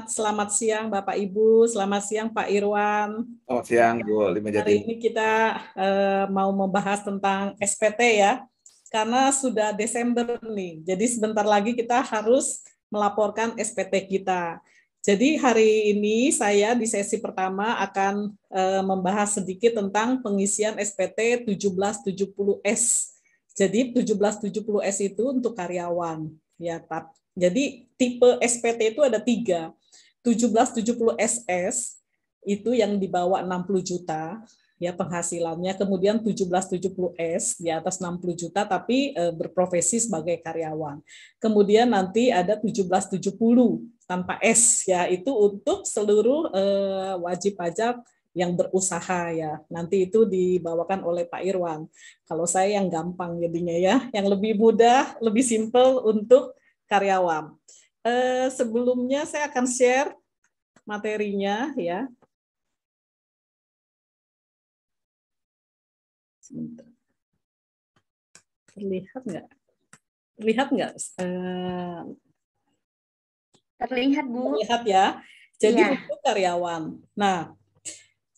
Selamat siang Bapak Ibu, selamat siang Pak Irwan. Selamat siang Bu Lima Jati. Hari ini kita mau membahas tentang SPT ya, karena sudah Desember nih, jadi sebentar lagi kita harus melaporkan SPT kita. Jadi hari ini saya di sesi pertama akan membahas sedikit tentang pengisian SPT 1770S. Jadi 1770S itu untuk karyawan ya. Jadi tipe SPT itu ada 3. 1770SS itu yang di bawah 60 juta ya penghasilannya, kemudian 1770S di atas 60 juta tapi berprofesi sebagai karyawan. Kemudian nanti ada 1770 tanpa S ya, itu untuk seluruh wajib pajak yang berusaha ya. Nanti itu dibawakan oleh Pak Irwan. Kalau saya yang gampang jadinya ya, yang lebih mudah, lebih simpel untuk karyawan. Sebelumnya saya akan share materinya ya. Terlihat nggak? Terlihat nggak? Terlihat, Bu. Terlihat ya. Jadi iya. Untuk karyawan. Nah,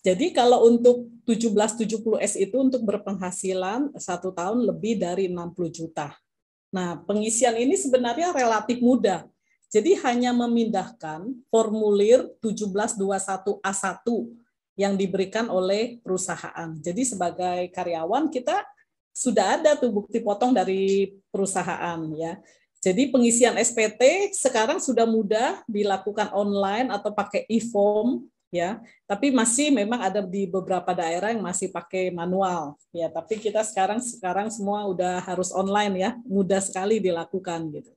jadi kalau untuk 1770S itu untuk berpenghasilan 1 tahun lebih dari 60 juta. Nah, pengisian ini sebenarnya relatif mudah. Jadi hanya memindahkan formulir 1721A1 yang diberikan oleh perusahaan. Jadi sebagai karyawan kita sudah ada tuh bukti potong dari perusahaan ya. Jadi pengisian SPT sekarang sudah mudah dilakukan online atau pakai e-form ya. Tapi masih memang ada di beberapa daerah yang masih pakai manual ya. Tapi kita sekarang semua udah harus online ya, mudah sekali dilakukan gitu.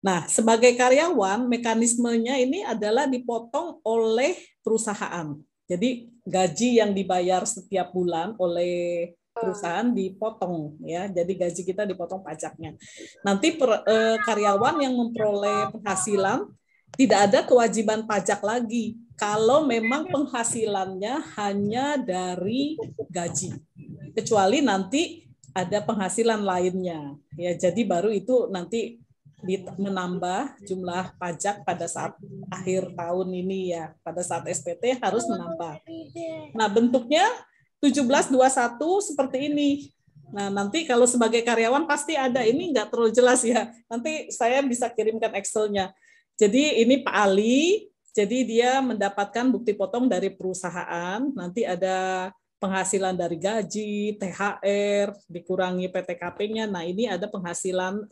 Nah, sebagai karyawan mekanismenya ini adalah dipotong oleh perusahaan. Jadi gaji yang dibayar setiap bulan oleh perusahaan dipotong ya, jadi gaji kita dipotong pajaknya. Nanti karyawan yang memperoleh penghasilan tidak ada kewajiban pajak lagi kalau memang penghasilannya hanya dari gaji, kecuali nanti ada penghasilan lainnya ya, jadi baru itu nanti menambah jumlah pajak pada saat akhir tahun ini ya, pada saat SPT harus menambah. Nah, bentuknya 1721 seperti ini. Nah, nanti kalau sebagai karyawan pasti ada, ini nggak terlalu jelas ya. Nanti saya bisa kirimkan Excel-nya. Jadi ini Pak Ali, jadi dia mendapatkan bukti potong dari perusahaan, nanti ada penghasilan dari gaji, THR, dikurangi PTKP-nya. Nah, ini ada penghasilan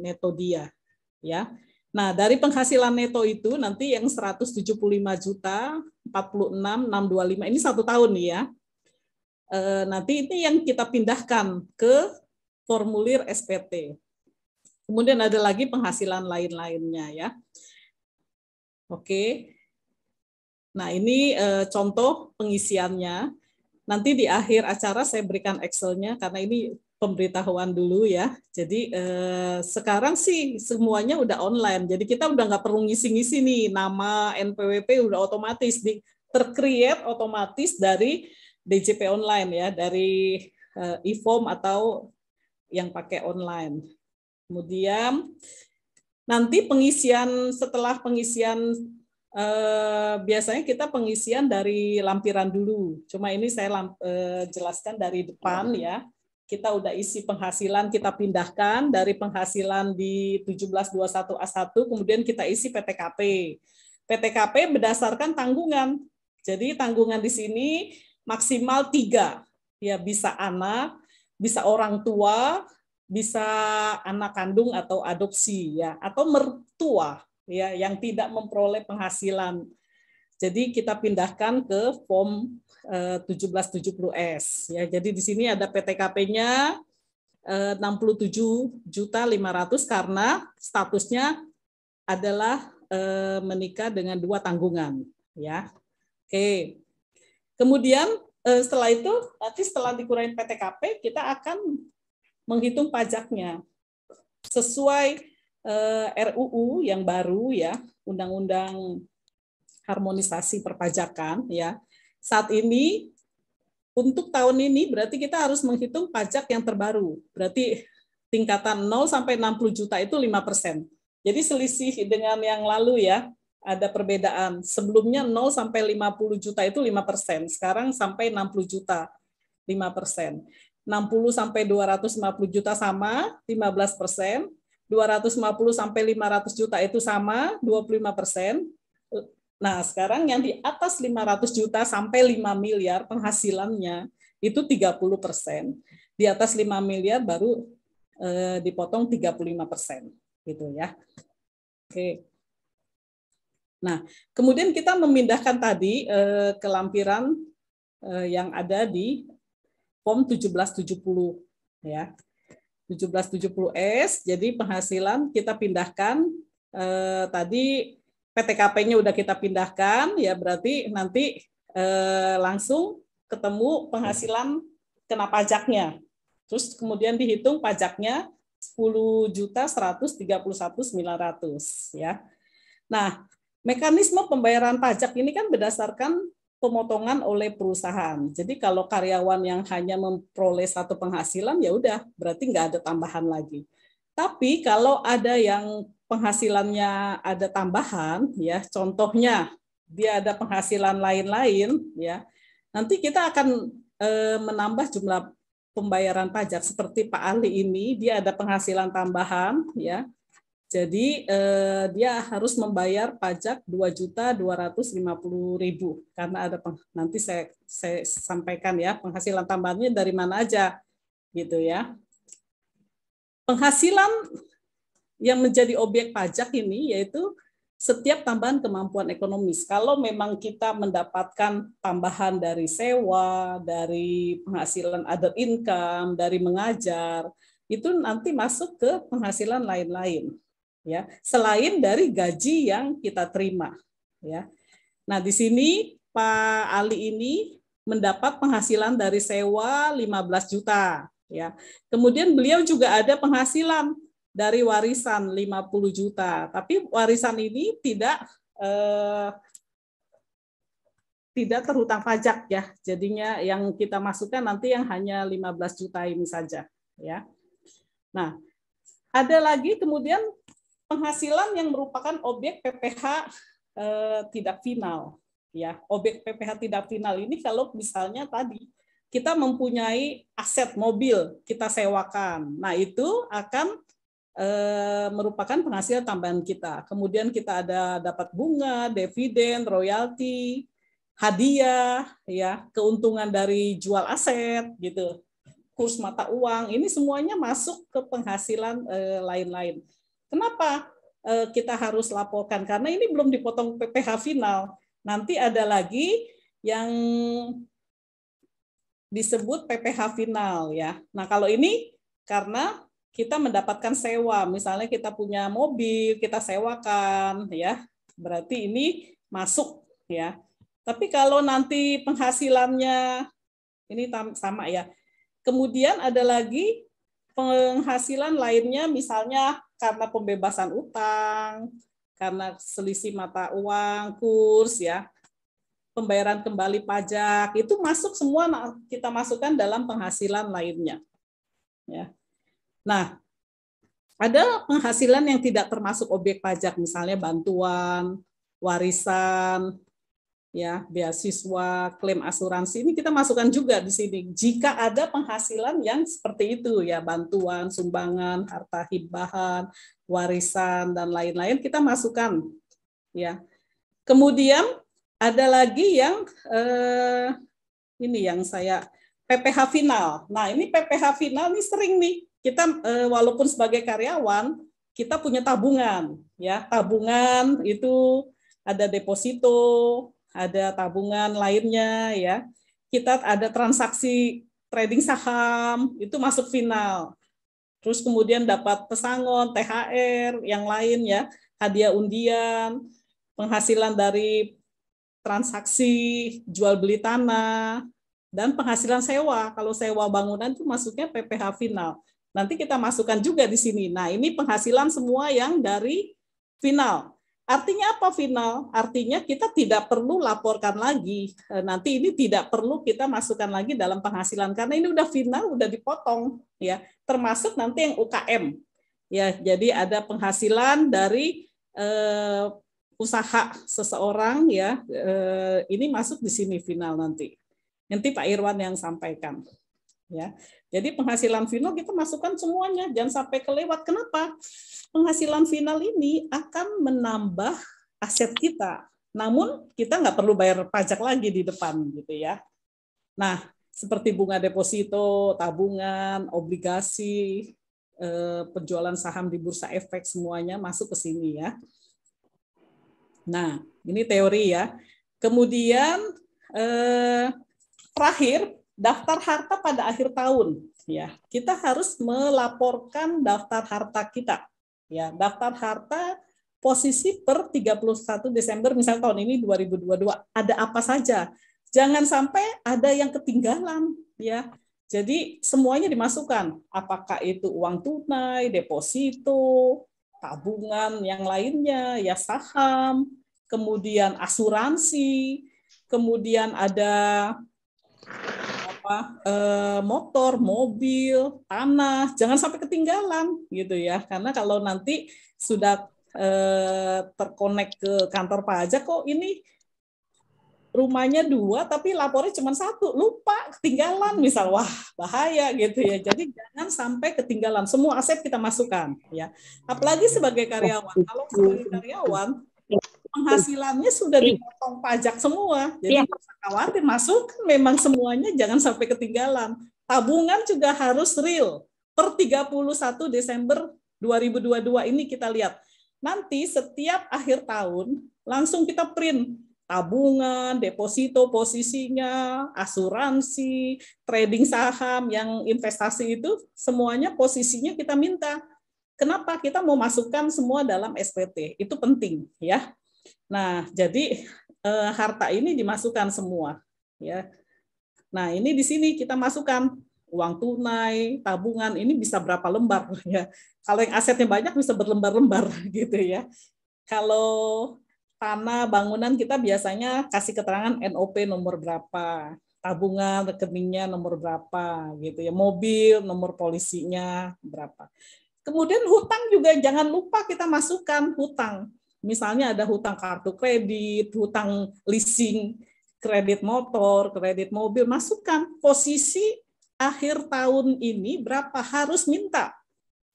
neto dia ya. Nah, dari penghasilan neto itu nanti yang 175 juta 46.625 ini 1 tahun nih ya. Nanti ini yang kita pindahkan ke formulir SPT. Kemudian ada lagi penghasilan lain-lainnya ya. Oke. Nah, ini contoh pengisiannya. Nanti di akhir acara saya berikan Excel-nya karena ini pemberitahuan dulu ya. Jadi sekarang sih semuanya udah online. Jadi kita udah nggak perlu ngisi-ngisi nih nama NPWP, udah otomatis tercreate otomatis dari DJP online ya, dari e-form atau yang pakai online. Kemudian nanti setelah pengisian biasanya kita pengisian dari lampiran dulu. Cuma ini saya jelaskan dari depan ya. Kita udah isi penghasilan, kita pindahkan dari penghasilan di 1721A1, kemudian kita isi PTKP. PTKP berdasarkan tanggungan. Jadi tanggungan di sini maksimal 3. Ya, bisa anak, bisa orang tua, bisa anak kandung atau adopsi ya, atau mertua ya yang tidak memperoleh penghasilan. Jadi kita pindahkan ke form 1770S ya. Jadi di sini ada PTKP-nya 67.500.000 karena statusnya adalah menikah dengan 2 tanggungan ya. Oke. Kemudian setelah itu nanti setelah dikurangi PTKP kita akan menghitung pajaknya sesuai RUU yang baru ya, Undang-Undang Harmonisasi Perpajakan ya. Saat ini untuk tahun ini berarti kita harus menghitung pajak yang terbaru. Berarti tingkatan 0 sampai 60 juta itu 5%. Jadi selisih dengan yang lalu ya. ada perbedaan. Sebelumnya 0 sampai 50 juta itu 5%, sekarang sampai 60 juta 5%. 60 sampai 250 juta sama 15%, 250 sampai 500 juta itu sama 25%. Nah, sekarang yang di atas 500 juta sampai 5 miliar penghasilannya itu 30%. Di atas 5 miliar baru dipotong 35%, gitu ya. Oke. Nah, kemudian kita memindahkan tadi ke lampiran yang ada di Form 1770 ya. 1770S, jadi penghasilan kita pindahkan tadi PTKP-nya udah kita pindahkan ya, berarti nanti langsung ketemu penghasilan kena pajaknya. Terus kemudian dihitung pajaknya 10.131.900 ya. Nah, mekanisme pembayaran pajak ini kan berdasarkan pemotongan oleh perusahaan. Jadi kalau karyawan yang hanya memperoleh satu penghasilan, ya udah berarti nggak ada tambahan lagi. Tapi kalau ada yang penghasilannya ada tambahan, ya contohnya dia ada penghasilan lain-lain, ya nanti kita akan menambah jumlah pembayaran pajak. Seperti Pak Ali ini, dia ada penghasilan tambahan, ya. Jadi dia harus membayar pajak 2.250.000 karena ada nanti saya sampaikan ya penghasilan tambahannya dari mana aja gitu ya. Penghasilan yang menjadi objek pajak ini yaitu setiap tambahan kemampuan ekonomis. Kalau memang kita mendapatkan tambahan dari sewa, dari penghasilan other income, dari mengajar, itu nanti masuk ke penghasilan lain-lain. Ya, selain dari gaji yang kita terima, ya. Nah, di sini Pak Ali ini mendapat penghasilan dari sewa 15 juta, ya. Kemudian beliau juga ada penghasilan dari warisan 50 juta, tapi warisan ini tidak terhutang pajak ya. Jadinya yang kita masukkan nanti yang hanya 15 juta ini saja, ya. Nah, ada lagi kemudian penghasilan yang merupakan objek PPh tidak final, ya. Objek PPh tidak final ini kalau misalnya tadi kita mempunyai aset mobil kita sewakan, nah itu akan merupakan penghasilan tambahan kita. Kemudian kita ada dapat bunga, dividen, royalti, hadiah, ya, keuntungan dari jual aset, gitu, kurs mata uang, ini semuanya masuk ke penghasilan lain-lain. Kenapa kita harus laporkan? Karena ini belum dipotong PPh final. Nanti ada lagi yang disebut PPh final ya. Nah, kalau ini karena kita mendapatkan sewa, misalnya kita punya mobil, kita sewakan ya. Berarti ini masuk ya. Tapi kalau nanti penghasilannya ini sama ya. Kemudian ada lagi penghasilan lainnya, misalnya karena pembebasan utang, karena selisih mata uang, kurs, ya, pembayaran kembali pajak, itu masuk semua kita masukkan dalam penghasilan lainnya. Ya. Nah, ada penghasilan yang tidak termasuk objek pajak, misalnya bantuan, warisan, ya, beasiswa, klaim asuransi, ini kita masukkan juga di sini. Jika ada penghasilan yang seperti itu, ya, bantuan, sumbangan, harta hibbahan, warisan dan lain-lain kita masukkan, ya. Kemudian ada lagi yang ini yang saya PPh final. Nah, ini PPh final ini sering nih kita walaupun sebagai karyawan kita punya tabungan, ya, tabungan itu ada deposito, ada tabungan lainnya ya. Kita ada transaksi trading saham, itu masuk final. Terus kemudian dapat pesangon, THR, yang lain ya, hadiah undian, penghasilan dari transaksi jual beli tanah, dan penghasilan sewa. Kalau sewa bangunan itu masuknya PPh final. Nanti kita masukkan juga di sini. Nah, ini penghasilan semua yang dari final. Artinya apa final? Artinya kita tidak perlu laporkan lagi. Nanti ini tidak perlu kita masukkan lagi dalam penghasilan karena ini udah final, udah dipotong ya. Termasuk nanti yang UKM. Ya, jadi ada penghasilan dari usaha seseorang ya, ini masuk di sini final nanti. Nanti Pak Irwan yang sampaikan. Ya, jadi penghasilan final kita masukkan semuanya, jangan sampai kelewat. Kenapa? Penghasilan final ini akan menambah aset kita. Namun kita nggak perlu bayar pajak lagi di depan gitu ya. Nah, seperti bunga deposito, tabungan, obligasi, penjualan saham di bursa efek semuanya masuk ke sini ya. Nah, ini teori ya. Kemudian terakhir daftar harta pada akhir tahun ya. Kita harus melaporkan daftar harta kita. Ya, daftar harta posisi per 31 Desember misalnya tahun ini 2022 ada apa saja. Jangan sampai ada yang ketinggalan ya. Jadi semuanya dimasukkan. Apakah itu uang tunai, deposito, tabungan yang lainnya, ya saham, kemudian asuransi, kemudian ada motor, mobil, tanah, jangan sampai ketinggalan gitu ya. Karena kalau nanti sudah terkonek ke kantor pajak, kok ini rumahnya 2 tapi lapornya cuma 1, lupa ketinggalan misal, wah bahaya gitu ya. Jadi jangan sampai ketinggalan, semua aset kita masukkan ya. Apalagi sebagai karyawan, kalau sebagai karyawan penghasilannya sudah dipotong pajak semua, jadi nggak usah khawatir, masuk memang semuanya, jangan sampai ketinggalan. Tabungan juga harus real per 31 Desember 2022 ini kita lihat. Nanti setiap akhir tahun langsung kita print tabungan, deposito posisinya, asuransi, trading saham yang investasi itu semuanya posisinya kita minta. Kenapa? Kita mau masukkan semua dalam SPT, itu penting ya. Nah, jadi harta ini dimasukkan semua ya. Nah, ini di sini kita masukkan uang tunai, tabungan, ini bisa berapa lembar ya. Kalau yang asetnya banyak bisa berlembar-lembar gitu ya. Kalau tanah, bangunan kita biasanya kasih keterangan NOP nomor berapa, tabungan rekeningnya nomor berapa gitu ya. Mobil nomor polisinya berapa. Kemudian hutang juga jangan lupa kita masukkan hutang. Misalnya ada hutang kartu kredit, hutang leasing, kredit motor, kredit mobil, masukkan posisi akhir tahun ini berapa harus minta.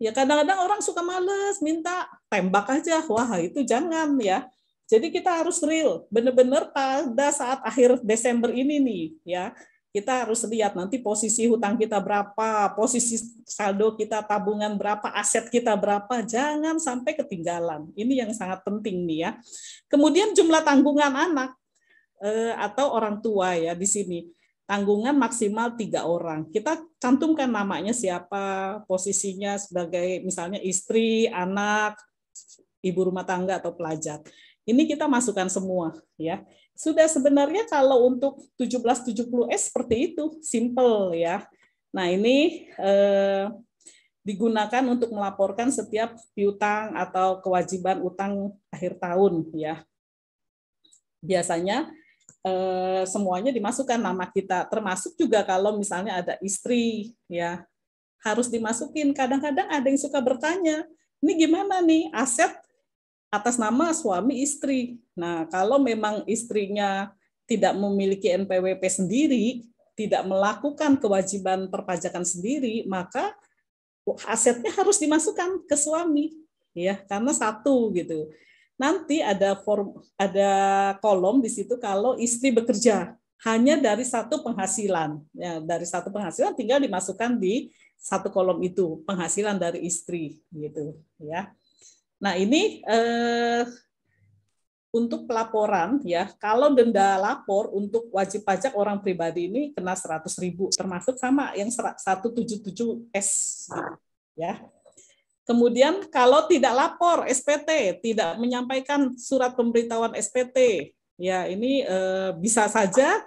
Ya kadang-kadang orang suka males minta, tembak aja, wah itu jangan ya. Jadi kita harus real, benar-benar pada saat akhir Desember ini nih ya. Kita harus lihat nanti posisi hutang kita berapa, posisi saldo kita tabungan berapa, aset kita berapa, jangan sampai ketinggalan. Ini yang sangat penting nih ya. Kemudian jumlah tanggungan anak atau orang tua ya di sini. Tanggungan maksimal 3 orang. Kita cantumkan namanya siapa, posisinya sebagai misalnya istri, anak, ibu rumah tangga atau pelajar. Ini kita masukkan semua ya. Sudah sebenarnya kalau untuk 1770S seperti itu, simple ya. Nah, ini digunakan untuk melaporkan setiap piutang atau kewajiban utang akhir tahun ya. Biasanya semuanya dimasukkan nama kita, termasuk juga kalau misalnya ada istri ya, harus dimasukin. Kadang-kadang ada yang suka bertanya, ini gimana nih aset atas nama suami istri. Nah, kalau memang istrinya tidak memiliki NPWP sendiri, tidak melakukan kewajiban perpajakan sendiri, maka asetnya harus dimasukkan ke suami, ya, karena satu gitu. Nanti ada kolom di situ kalau istri bekerja hanya dari satu penghasilan, ya, dari satu penghasilan tinggal dimasukkan di satu kolom itu penghasilan dari istri, gitu, ya. Nah, ini untuk pelaporan ya, kalau denda lapor untuk wajib pajak orang pribadi ini kena 100.000, termasuk sama yang 177S ya. Kemudian kalau tidak lapor SPT, tidak menyampaikan surat pemberitahuan SPT, ya ini bisa saja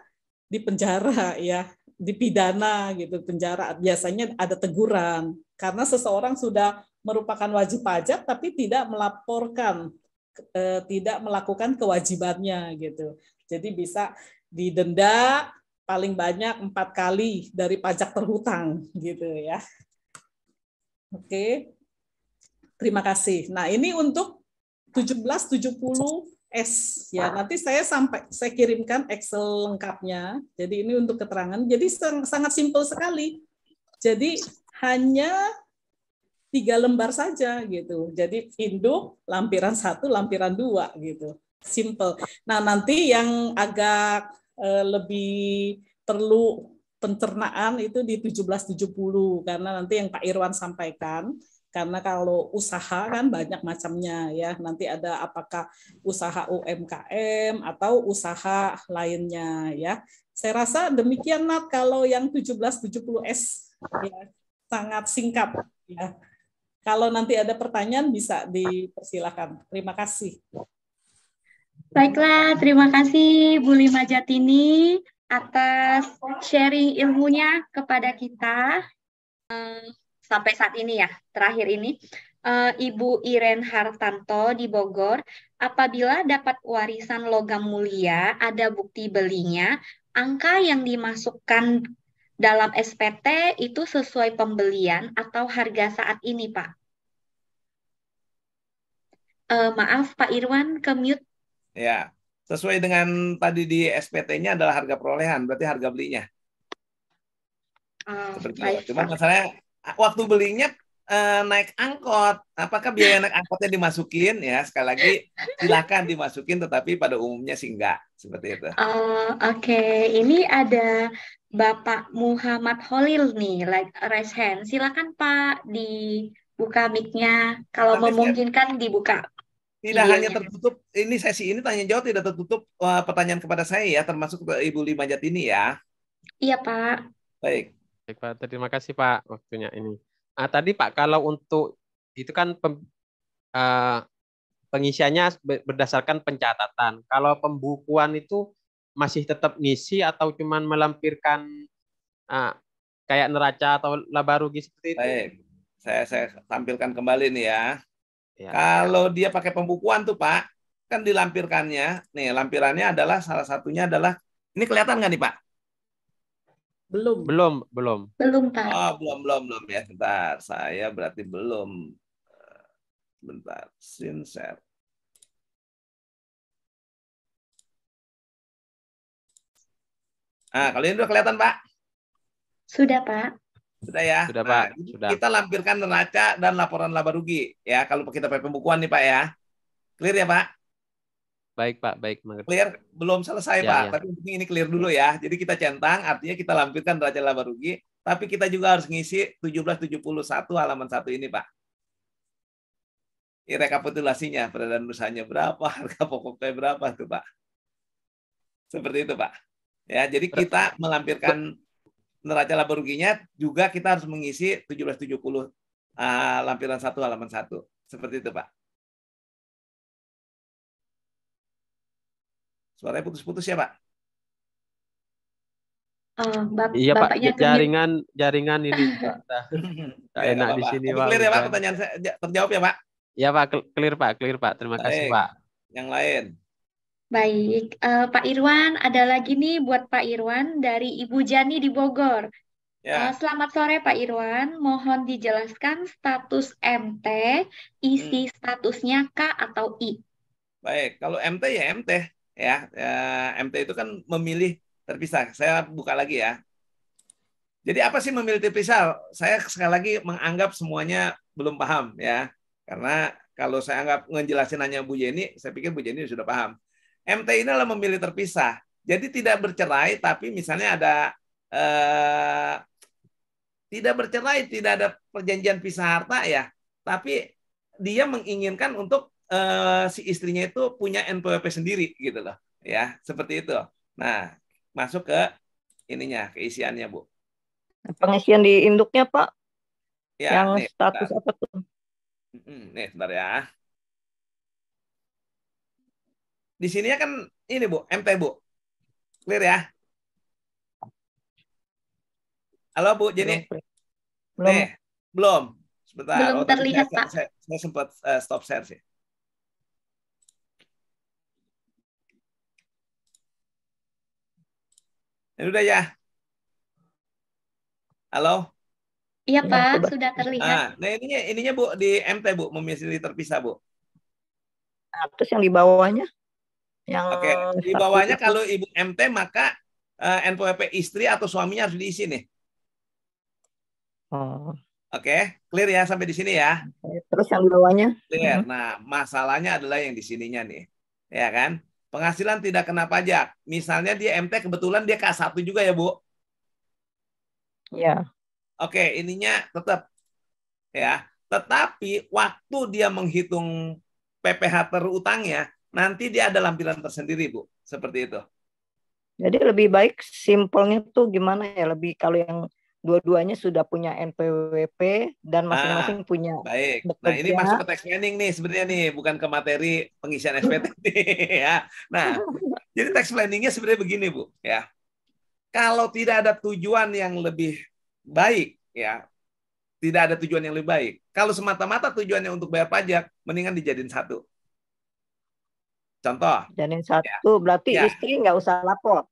dipenjara ya, dipidana gitu, penjara. Biasanya ada teguran karena seseorang sudah merupakan wajib pajak tapi tidak melaporkan, tidak melakukan kewajibannya gitu. Jadi bisa didenda paling banyak 4 kali dari pajak terhutang gitu ya. Oke. Terima kasih. Nah, ini untuk 1770 S ya. Nanti saya kirimkan Excel lengkapnya. Jadi ini untuk keterangan. Jadi sangat simpel sekali. Jadi hanya 3 lembar saja gitu. Jadi induk, lampiran 1, lampiran 2 gitu. Simple. Nah, nanti yang agak lebih perlu pencernaan itu di 1770 karena nanti yang Pak Irwan sampaikan, karena kalau usaha kan banyak macamnya ya. Nanti ada apakah usaha UMKM atau usaha lainnya ya. Saya rasa demikian Nat kalau yang 1770S ya, sangat singkat ya. Kalau nanti ada pertanyaan bisa dipersilakan. Terima kasih. Baiklah, terima kasih Bu Lima Jatini atas sharing ilmunya kepada kita. Sampai saat ini ya, terakhir ini. Ibu Iren Hartanto di Bogor, apabila dapat warisan logam mulia, ada bukti belinya, angka yang dimasukkan dalam SPT itu sesuai pembelian atau harga saat ini, Pak? Maaf, Pak Irwan, ke mute. Ya, sesuai dengan tadi di SPT-nya adalah harga perolehan, berarti harga belinya. Seperti itu. Cuma masalahnya waktu belinya naik angkot, apakah biaya naik angkotnya dimasukin? Ya, sekali lagi silakan dimasukin, tetapi pada umumnya sih enggak, seperti itu. Oke. Ini ada Bapak Muhammad Holil nih, raise hand. Silakan Pak, dibuka mic-nya. Kalau memungkinkan dibuka. Tidak hanya tertutup, ini sesi ini tanya jawab tidak tertutup pertanyaan kepada saya ya, termasuk Ibu Lima Jatini ya. Iya Pak. Baik. Baik Pak, terima kasih Pak waktunya ini. Tadi Pak, kalau untuk itu kan pengisiannya berdasarkan pencatatan. Kalau pembukuan itu masih tetap ngisi atau cuman melampirkan kayak neraca atau laba rugi seperti itu? Baik, saya tampilkan kembali nih ya. Kalau dia pakai pembukuan tuh Pak, kan dilampirkannya, nih lampirannya adalah salah satunya adalah, ini kelihatan nggak nih Pak? Belum Pak. Oh, belum ya. Bentar, saya berarti belum. Bentar, share. Kalau ini udah kelihatan Pak? Sudah Pak. Sudah ya. Sudah Pak. Sudah. Kita lampirkan neraca dan laporan laba rugi ya. Kalau kita pakai pembukuan nih Pak ya. Clear ya Pak? Baik Pak, baik. Clear? Belum selesai Pak. Ya. Tapi ini clear dulu ya. Jadi kita centang, artinya kita lampirkan neraca laba rugi. Tapi kita juga harus ngisi 1771 halaman 1 ini Pak. Ini rekapitulasinya, peradaan usahanya berapa, harga pokoknya berapa tuh Pak. Seperti itu Pak. Ya, jadi kita melampirkan neraca laba ruginya juga kita harus mengisi 1770 lampiran 1 halaman 1. Seperti itu Pak. Suaranya putus-putus ya Pak? Iya Pak, jaringan ini Pak. Tak enak di sini Pak. Clear ya Pak, pertanyaan saya terjawab ya Pak? Ya Pak, clear Pak. Terima kasih Pak. Yang lain. Baik, Pak Irwan, ada lagi nih buat Pak Irwan dari Ibu Jani di Bogor. Ya. Selamat sore Pak Irwan, mohon dijelaskan status MT, isi statusnya K atau I. Baik, kalau MT ya MT ya. MT itu kan memilih terpisah. Saya buka lagi ya. Jadi apa sih memilih terpisah? Saya sekali lagi menganggap semuanya belum paham ya. Karena kalau saya anggap ngejelasin hanya Bu Jenny, saya pikir Bu Jenny sudah paham. MT ini adalah memilih terpisah. Jadi tidak bercerai, tapi misalnya ada tidak bercerai, tidak ada perjanjian pisah harta ya. Tapi dia menginginkan untuk si istrinya itu punya NPWP sendiri gitu loh. Ya, seperti itu. Nah, masuk ke ininya, keisiannya Bu. Pengisian di induknya Pak. Ya, yang status apa tuh? Nih, sebentar ya. Di sini kan ini Bu, MT Bu. Clear ya? Halo Bu Jenny. Belum. Nih, belum. Sebentar. Belum terlihat Pak. Saya sempat stop share sih. Ini udah ya? Halo? Iya Pak, sudah terlihat. Nah ininya Bu di MT Bu, memilih terpisah Bu. Terus yang di bawahnya? Yang Oke, di satu bawahnya itu. kalau Ibu MT maka NPWP istri atau suaminya harus diisi nih. Oh, Oke, clear ya sampai di sini ya. terus yang bawahnya? Clear. Nah, masalahnya adalah yang di sininya nih. Ya kan? Penghasilan tidak kena pajak. Misalnya dia MT kebetulan dia K1 juga ya, Bu. Ya, Oke, ininya tetap ya. Tetapi waktu dia menghitung PPh terutangnya, nanti dia ada lampiran tersendiri, Bu. Seperti itu. jadi lebih baik simpelnya tuh gimana ya? Lebih kalau yang dua-duanya sudah punya NPWP dan Nah, masing-masing punya baik. Nah, ini masuk bekerja. ke tax planning nih sebenarnya nih, bukan ke materi pengisian SPT nih ya. Nah, jadi tax planningnya sebenarnya begini, Bu, ya. Kalau tidak ada tujuan yang lebih baik, ya, tidak ada tujuan yang lebih baik. Kalau semata-mata tujuannya untuk bayar pajak, mendingan dijadiin satu. Contoh, Jadi ya, satu berarti ya, istri nggak usah lapor.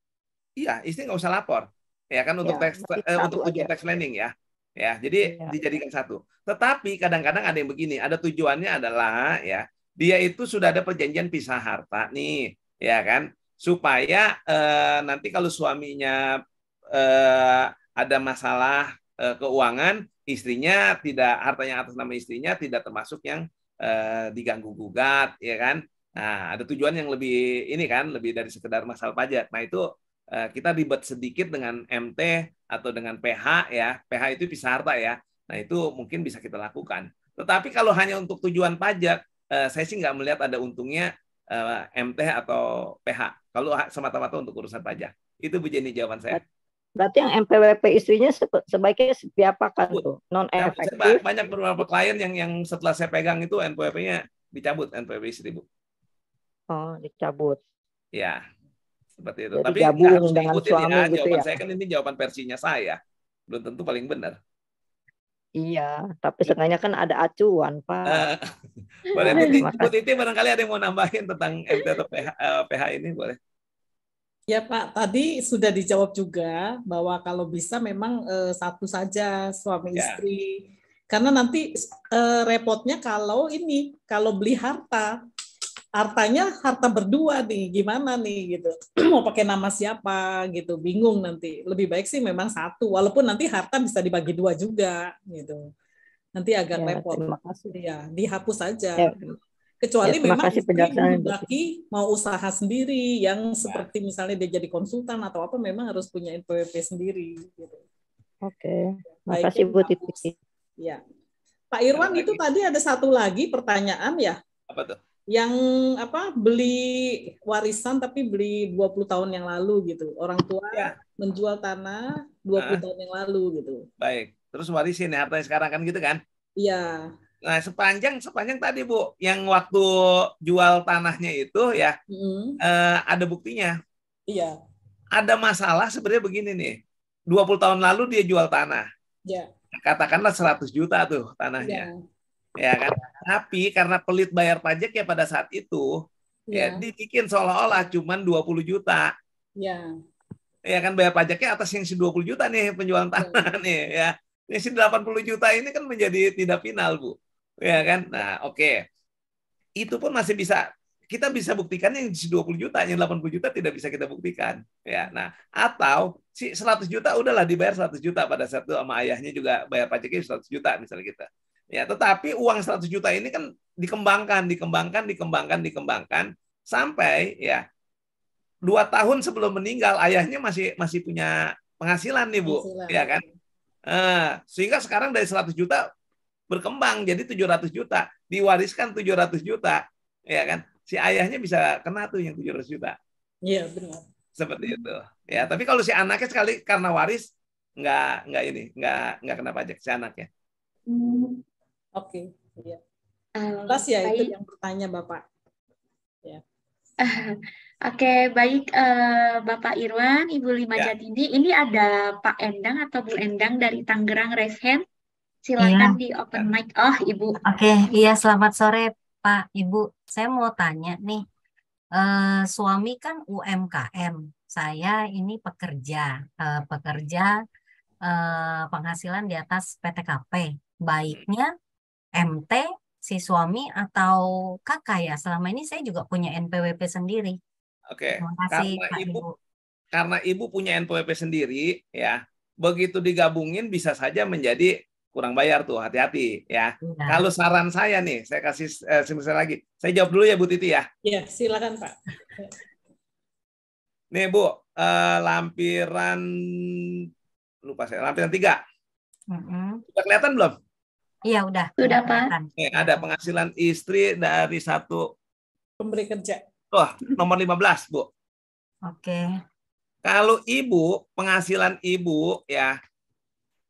iya, istri nggak usah lapor, ya kan untuk Ya, berarti satu untuk tujuan aja. tax planning ya, ya. Jadi Iya. dijadikan satu. Tetapi kadang-kadang ada yang begini, ada tujuannya adalah ya dia itu sudah ada perjanjian pisah harta nih, ya kan, supaya nanti kalau suaminya ada masalah keuangan, istrinya tidak hartanya atas nama istrinya tidak termasuk yang diganggu gugat, ya kan. Nah, ada tujuan yang lebih ini kan, lebih dari sekedar masalah pajak. Nah, itu kita ribet sedikit dengan MT atau dengan PH ya. PH itu pisah harta ya. Nah, itu mungkin bisa kita lakukan. Tetapi kalau hanya untuk tujuan pajak, saya sih nggak melihat ada untungnya MT atau PH. Kalau semata-mata untuk urusan pajak. Itu Bu Jenny jawaban saya. Berarti yang MPWP istrinya sebaiknya diapakan tuh? Non efektif. Banyak beberapa klien yang setelah saya pegang itu NPWP-nya dicabut, NPWP istri, Bu. Oh, dicabut. Ya, seperti itu. Jadi Tapi nggak harus gabung dengan diikutin suami ya. gitu Jawaban ya. saya kan ini jawaban versinya saya. Belum tentu paling benar. Iya, tapi seenggaknya kan ada acuan, Pak. Boleh, Nah, terima Bu kasih. Titi barangkali ada yang mau nambahin tentang MT atau PH ini, boleh. Ya Pak, tadi sudah dijawab juga bahwa kalau bisa memang satu saja suami Ya. istri. Karena nanti repotnya kalau beli hartanya harta berdua nih, gimana nih gitu. Mau pakai nama siapa gitu, bingung nanti. Lebih baik sih memang satu, walaupun nanti harta bisa dibagi dua juga gitu. Nanti agak Ya, repot. terima kasih. Ya, dihapus saja. Ya, Kecuali terima memang kasih istri penjelasannya. menghendaki mau usaha sendiri yang seperti misalnya dia jadi konsultan atau apa, memang harus punya NPWP sendiri. Gitu. Oke, Baiknya makasih Bu dihapus. Titi. Ya. Pak Irwan, itu tadi ada satu lagi pertanyaan ya. Apa tuh? Yang beli warisan tapi beli 20 tahun yang lalu gitu. Orang tua menjual tanah 20 tahun yang lalu gitu. Baik. Terus warisin hartanya sekarang kan gitu kan? Iya. Nah, sepanjang tadi Bu, yang waktu jual tanahnya itu ya ada buktinya. Iya. Ada masalah sebenarnya begini nih. 20 tahun lalu dia jual tanah. Ya. Katakanlah 100 juta tuh tanahnya. Ya kan? Tapi karena pelit bayar pajak ya pada saat itu, ya dibikin seolah-olah cuman 20 juta. Ya. Ya kan, bayar pajaknya atas yang si 20 juta nih penjualan tanah nih ya. Yang si 80 juta ini kan menjadi tidak final, Bu. Ya kan? Nah, oke. Itu pun masih kita bisa buktikan yang 20 juta, yang 80 juta tidak bisa kita buktikan. Ya, nah, atau si 100 juta udahlah dibayar 100 juta pada saat itu sama ayahnya juga bayar pajaknya 100 juta misalnya kita. Ya, tetapi uang 100 juta ini kan dikembangkan sampai ya 2 tahun sebelum meninggal ayahnya masih punya penghasilan nih, Bu. Ya kan? Sehingga sekarang dari 100 juta berkembang jadi 700 juta, diwariskan 700 juta, ya kan? Si ayahnya bisa kena tuh yang 700 juta. Iya, benar. Seperti itu. Ya, tapi kalau si anaknya sekali karena waris nggak kena pajak si anaknya. Oke, iya. Jelas ya itu yang bertanya Bapak. Ya. Oke, baik Bapak Irwan, Ibu Lima Jatini. Ini ada Pak Endang atau Bu Endang dari Tangerang, raise hand. Silakan di open mic. Oh, Ibu. Oke, iya selamat sore Pak, Ibu. Saya mau tanya nih, suami kan UMKM, saya ini pekerja penghasilan di atas PTKP. Baiknya MT si suami atau kakak ya? Selama ini saya juga punya NPWP sendiri. Oke, Terima kasih karena Pak Ibu Ibu. Ibu punya NPWP sendiri ya, begitu digabungin bisa saja menjadi kurang bayar tuh, hati-hati ya. Iya. Kalau saran saya nih, saya kasih misalnya lagi. Saya jawab dulu ya Bu Titi ya. Ya, silakan Pak. Nih Bu, lampiran lupa saya, lampiran 3. Sudah kelihatan belum? Iya, udah. Sudah, Pak. kelihatan. Nih, ada penghasilan istri dari satu Pemberi kerja. nomor 15, Bu. Oke. Kalau Ibu, penghasilan Ibu ya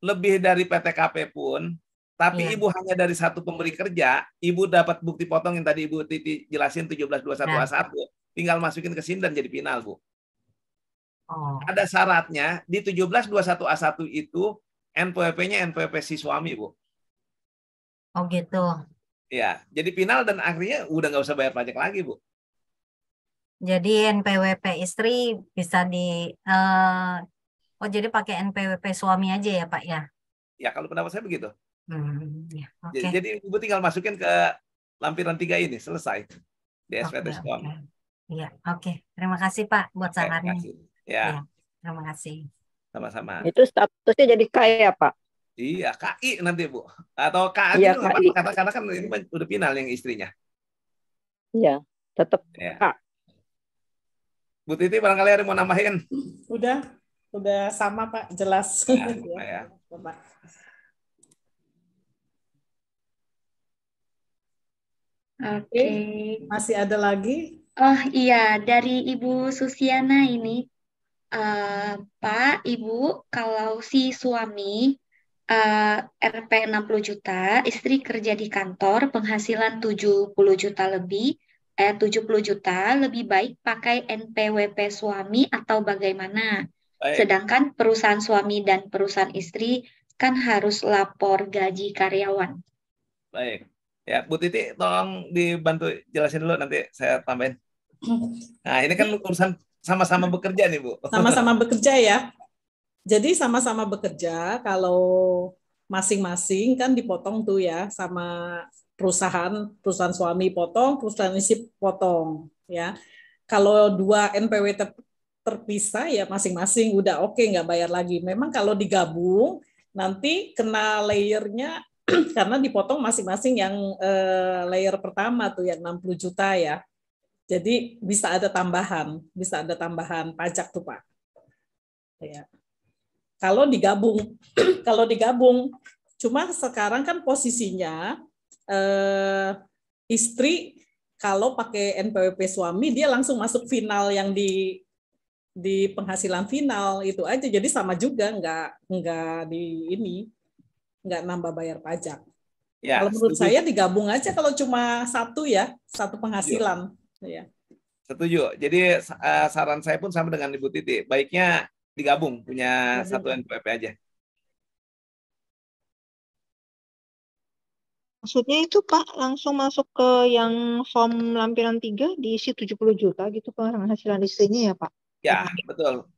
lebih dari PTKP pun, tapi Iya. Ibu hanya dari satu pemberi kerja, Ibu dapat bukti potong yang tadi Ibu Titi jelasin 1721A1, tinggal masukin ke SIN dan jadi final, Bu. Oh. Ada syaratnya, di 1721A1 itu NPWP-nya NPWP si suami, Bu. Oh gitu. Ya, jadi final dan akhirnya udah nggak usah bayar pajak lagi, Bu. Jadi NPWP istri bisa jadi pakai NPWP suami aja ya Pak ya? Ya, kalau pendapat saya begitu. Ya, oke. Jadi Ibu tinggal masukin ke lampiran 3 ini, selesai. Di SPT suami. Iya, oke. Terima kasih Pak buat sarannya. Ya, terima kasih. sama-sama. Itu statusnya jadi kaya, Pak. Iya, KI nanti Bu. Atau KI Iya, juga KI. apa-apa, karena kan ini udah final yang istrinya. Iya, tetap Ya. Kak. Bu Titi barangkali ada mau nambahin? Udah sama Pak, jelas. Ya. Pak. Oke. Masih ada lagi? Oh iya, dari Ibu Susiana ini, Pak, Ibu, kalau si suami RP 60 juta, istri kerja di kantor, penghasilan 70 juta lebih, 70 juta, lebih baik pakai NPWP suami atau bagaimana? Baik. Sedangkan perusahaan suami dan perusahaan istri kan harus lapor gaji karyawan. Baik. Ya, Bu Titi tolong dibantu jelasin dulu, nanti saya tambahin. Nah, ini kan urusan sama-sama bekerja nih, Bu. Sama-sama bekerja ya. Jadi sama-sama bekerja, kalau masing-masing kan dipotong tuh ya, sama perusahaan suami potong, perusahaan istri potong ya. Kalau 2 NPW terpisah ya masing-masing udah oke, nggak bayar lagi. Memang kalau digabung nanti kena layernya karena dipotong masing-masing yang layer pertama tuh yang 60 juta ya. Jadi bisa ada tambahan pajak tuh Pak. Ya. Kalau digabung, cuma sekarang kan posisinya istri kalau pakai NPWP suami dia langsung masuk final yang di penghasilan final itu aja, jadi sama juga nggak nambah bayar pajak. Ya, kalau menurut saya digabung aja kalau cuma satu penghasilan. Ya. Setuju. Jadi saran saya pun sama dengan Ibu Titi. Baiknya digabung, punya satu NPWP aja. Maksudnya itu Pak langsung masuk ke yang form lampiran 3 diisi 70 juta gitu penghasilan istrinya ya Pak? Ya, betul.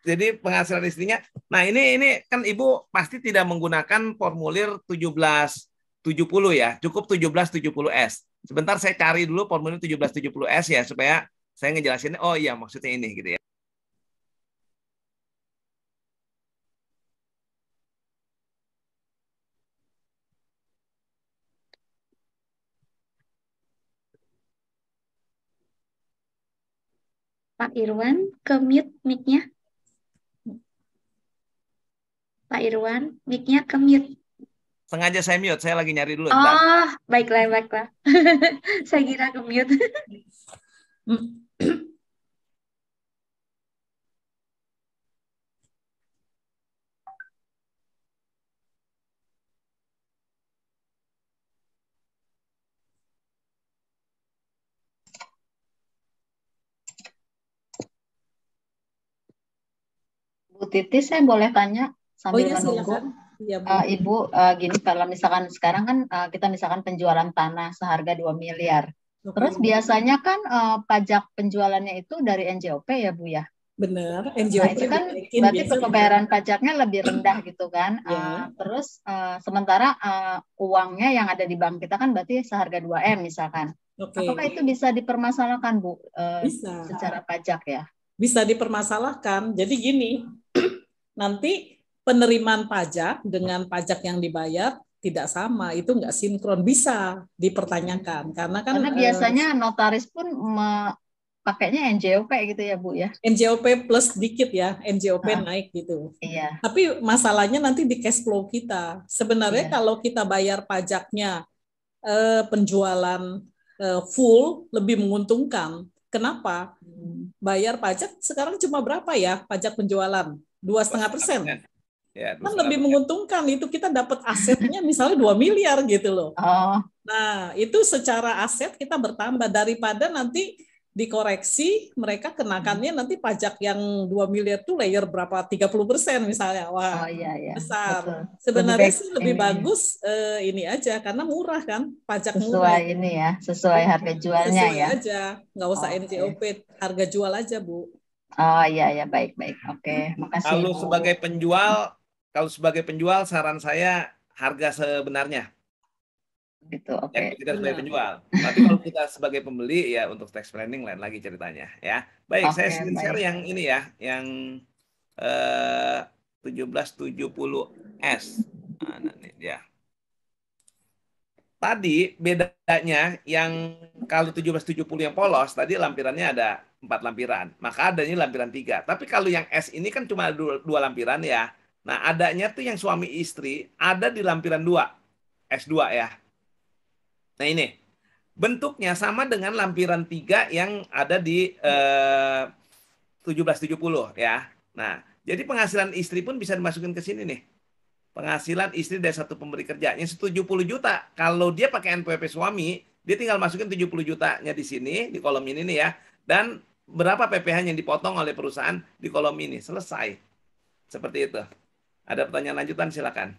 Jadi penghasilan istrinya. Nah, ini kan Ibu pasti tidak menggunakan formulir 1770 ya. Cukup 1770S. Sebentar saya cari dulu formulir 1770S ya supaya saya ngejelasin, oh iya maksudnya ini gitu ya. Pak Irwan, ke mute mic-nya. Pak Irwan, mic-nya ke mute. Sengaja saya mute, saya lagi nyari dulu. Oh, baiklah. Saya kira ke mute. Bu Titi, saya boleh tanya sambil menunggu. Ya, Ibu, gini, kalau misalkan sekarang kan kita misalkan penjualan tanah seharga 2 miliar. Terus biasanya kan pajak penjualannya itu dari NJOP ya Bu ya? Benar, NJOP. Nah, itu kan berarti pembayaran pajaknya lebih rendah gitu kan. Terus sementara uangnya yang ada di bank kita kan berarti seharga 2M misalkan. Oke. Apakah itu bisa dipermasalahkan, Bu, Bisa. secara pajak ya? Bisa dipermasalahkan. Jadi gini, nanti penerimaan pajak dengan pajak yang dibayar tidak sama, itu nggak sinkron, bisa dipertanyakan karena kan Karena biasanya notaris pun pakainya NJOP gitu ya, Bu ya. NJOP plus dikit ya, NJOP naik gitu. Iya. Tapi masalahnya nanti di cash flow kita. Sebenarnya Iya. kalau kita bayar pajaknya penjualan full lebih menguntungkan. Kenapa? Bayar pajak sekarang cuma berapa ya pajak penjualan? 2,5%. Ya, Kan lebih menguntungkan, itu kita dapat asetnya misalnya 2 miliar gitu loh. Oh. Nah, itu secara aset kita bertambah daripada nanti dikoreksi, mereka kenakannya nanti pajak yang 2 miliar itu layer berapa? 30% misalnya. Wah, iya. besar. Betul. Sebenarnya sih lebih bagus ini aja, karena murah kan, pajak murah. Sesuai ini ya, sesuai harga jualnya sesuai ya. aja, nggak usah NJOP, harga jual aja, Bu. Oh iya, baik. Oke, makasih. Kalau sebagai penjual saran saya harga sebenarnya. Gitu, oke. Kita sebagai penjual. Tapi kalau kita sebagai pembeli ya untuk tax planning lain lagi ceritanya ya. Baik, saya screen share yang ini ya, yang 1770S. Nah, ini dia. Tadi bedanya yang kalau 1770 yang polos tadi lampirannya ada 4 lampiran, maka adanya lampiran 3. Tapi kalau yang S ini kan cuma 2 lampiran ya. Nah, adanya tuh yang suami istri ada di lampiran 2, S2 ya. Nah, ini bentuknya sama dengan lampiran 3 yang ada di 1770 ya. Nah, jadi penghasilan istri pun bisa dimasukin ke sini nih. Penghasilan istri dari satu pemberi kerja yang 70 juta. Kalau dia pakai NPWP suami, dia tinggal masukin 70 jutanya di sini, di kolom ini nih ya. Dan berapa PPh yang dipotong oleh perusahaan di kolom ini. Selesai. Seperti itu. Ada pertanyaan lanjutan, silakan.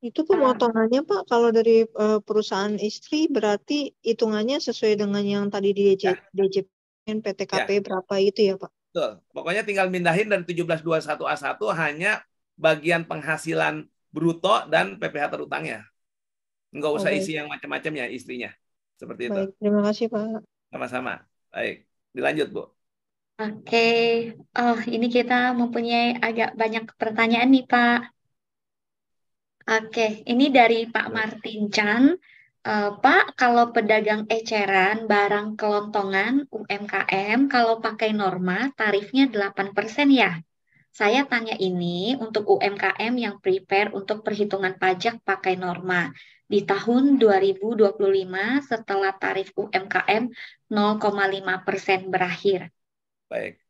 Itu pemotongannya Pak, kalau dari perusahaan istri berarti hitungannya sesuai dengan yang tadi di DJPN PTKP berapa itu ya Pak? Betul. Pokoknya tinggal mindahin dari 1721A1 hanya bagian penghasilan bruto dan PPh terutangnya. Enggak usah isi yang macam-macam ya istrinya. Seperti itu. Baik, terima kasih Pak. Sama-sama. Baik, dilanjut Bu. Oke. Oh, ini kita mempunyai agak banyak pertanyaan nih Pak. Oke, ini dari Pak Martin Chan. Pak, kalau pedagang eceran, barang kelontongan, UMKM, kalau pakai norma, tarifnya 8% ya? Saya tanya ini untuk UMKM yang prepare untuk perhitungan pajak pakai norma. Di tahun 2025 setelah tarif UMKM 0,5% berakhir. Baik.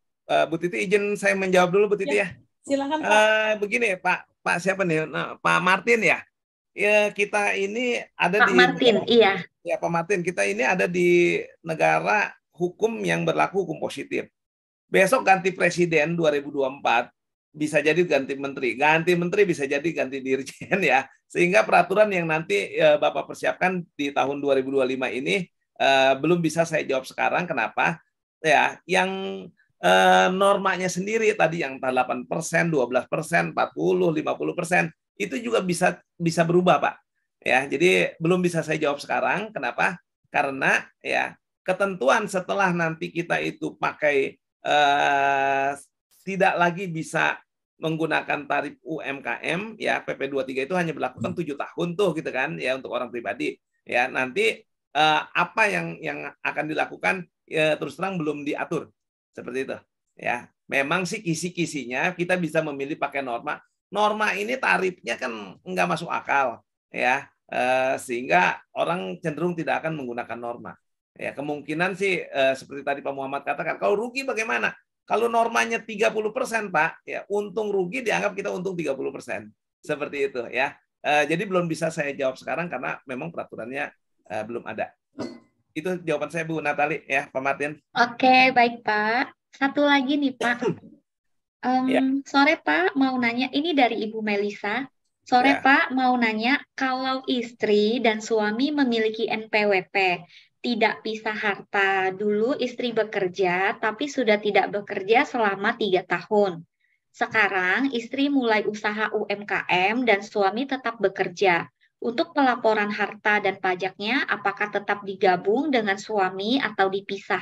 Bu Titi, izin saya menjawab dulu Bu Titi ya. Silakan Pak. Begini Pak siapa nih? Nah, Pak Martin ya. Ya, kita ini ada Pak Martin, iya. Ya, Pak Martin, kita ini ada di negara hukum yang berlaku hukum positif. Besok ganti presiden 2024, bisa jadi ganti menteri. Ganti menteri bisa jadi ganti dirjen ya. Sehingga peraturan yang nanti Bapak persiapkan di tahun 2025 ini belum bisa saya jawab sekarang. Kenapa? Ya, yang normanya sendiri tadi yang 8%, 12%, 40%, 50%, itu juga bisa berubah, Pak. Ya, jadi belum bisa saya jawab sekarang. Kenapa? Karena ya ketentuan setelah nanti kita itu pakai tidak lagi bisa menggunakan tarif UMKM ya, PP23 itu hanya berlaku 7 tahun tuh gitu kan ya untuk orang pribadi. Ya, nanti apa yang akan dilakukan ya, terus terang belum diatur. Seperti itu. Ya, memang sih kisi-kisinya kita bisa memilih pakai norma. Norma ini tarifnya kan nggak masuk akal ya, sehingga orang cenderung tidak akan menggunakan norma. Ya, kemungkinan sih seperti tadi Pak Muhammad katakan, kalau rugi bagaimana? Kalau normanya 30%, Pak, ya untung rugi dianggap kita untung 30%. Seperti itu ya. Jadi belum bisa saya jawab sekarang karena memang peraturannya belum ada. Itu jawaban saya Bu Natali ya, Pak Martin. Oke, baik Pak. Satu lagi nih Pak. Sore Pak, mau nanya, ini dari Ibu Melisa. Sore Pak, mau nanya, kalau istri dan suami memiliki NPWP, tidak pisah harta, dulu istri bekerja, tapi sudah tidak bekerja selama 3 tahun. Sekarang istri mulai usaha UMKM dan suami tetap bekerja. Untuk pelaporan harta dan pajaknya, apakah tetap digabung dengan suami atau dipisah?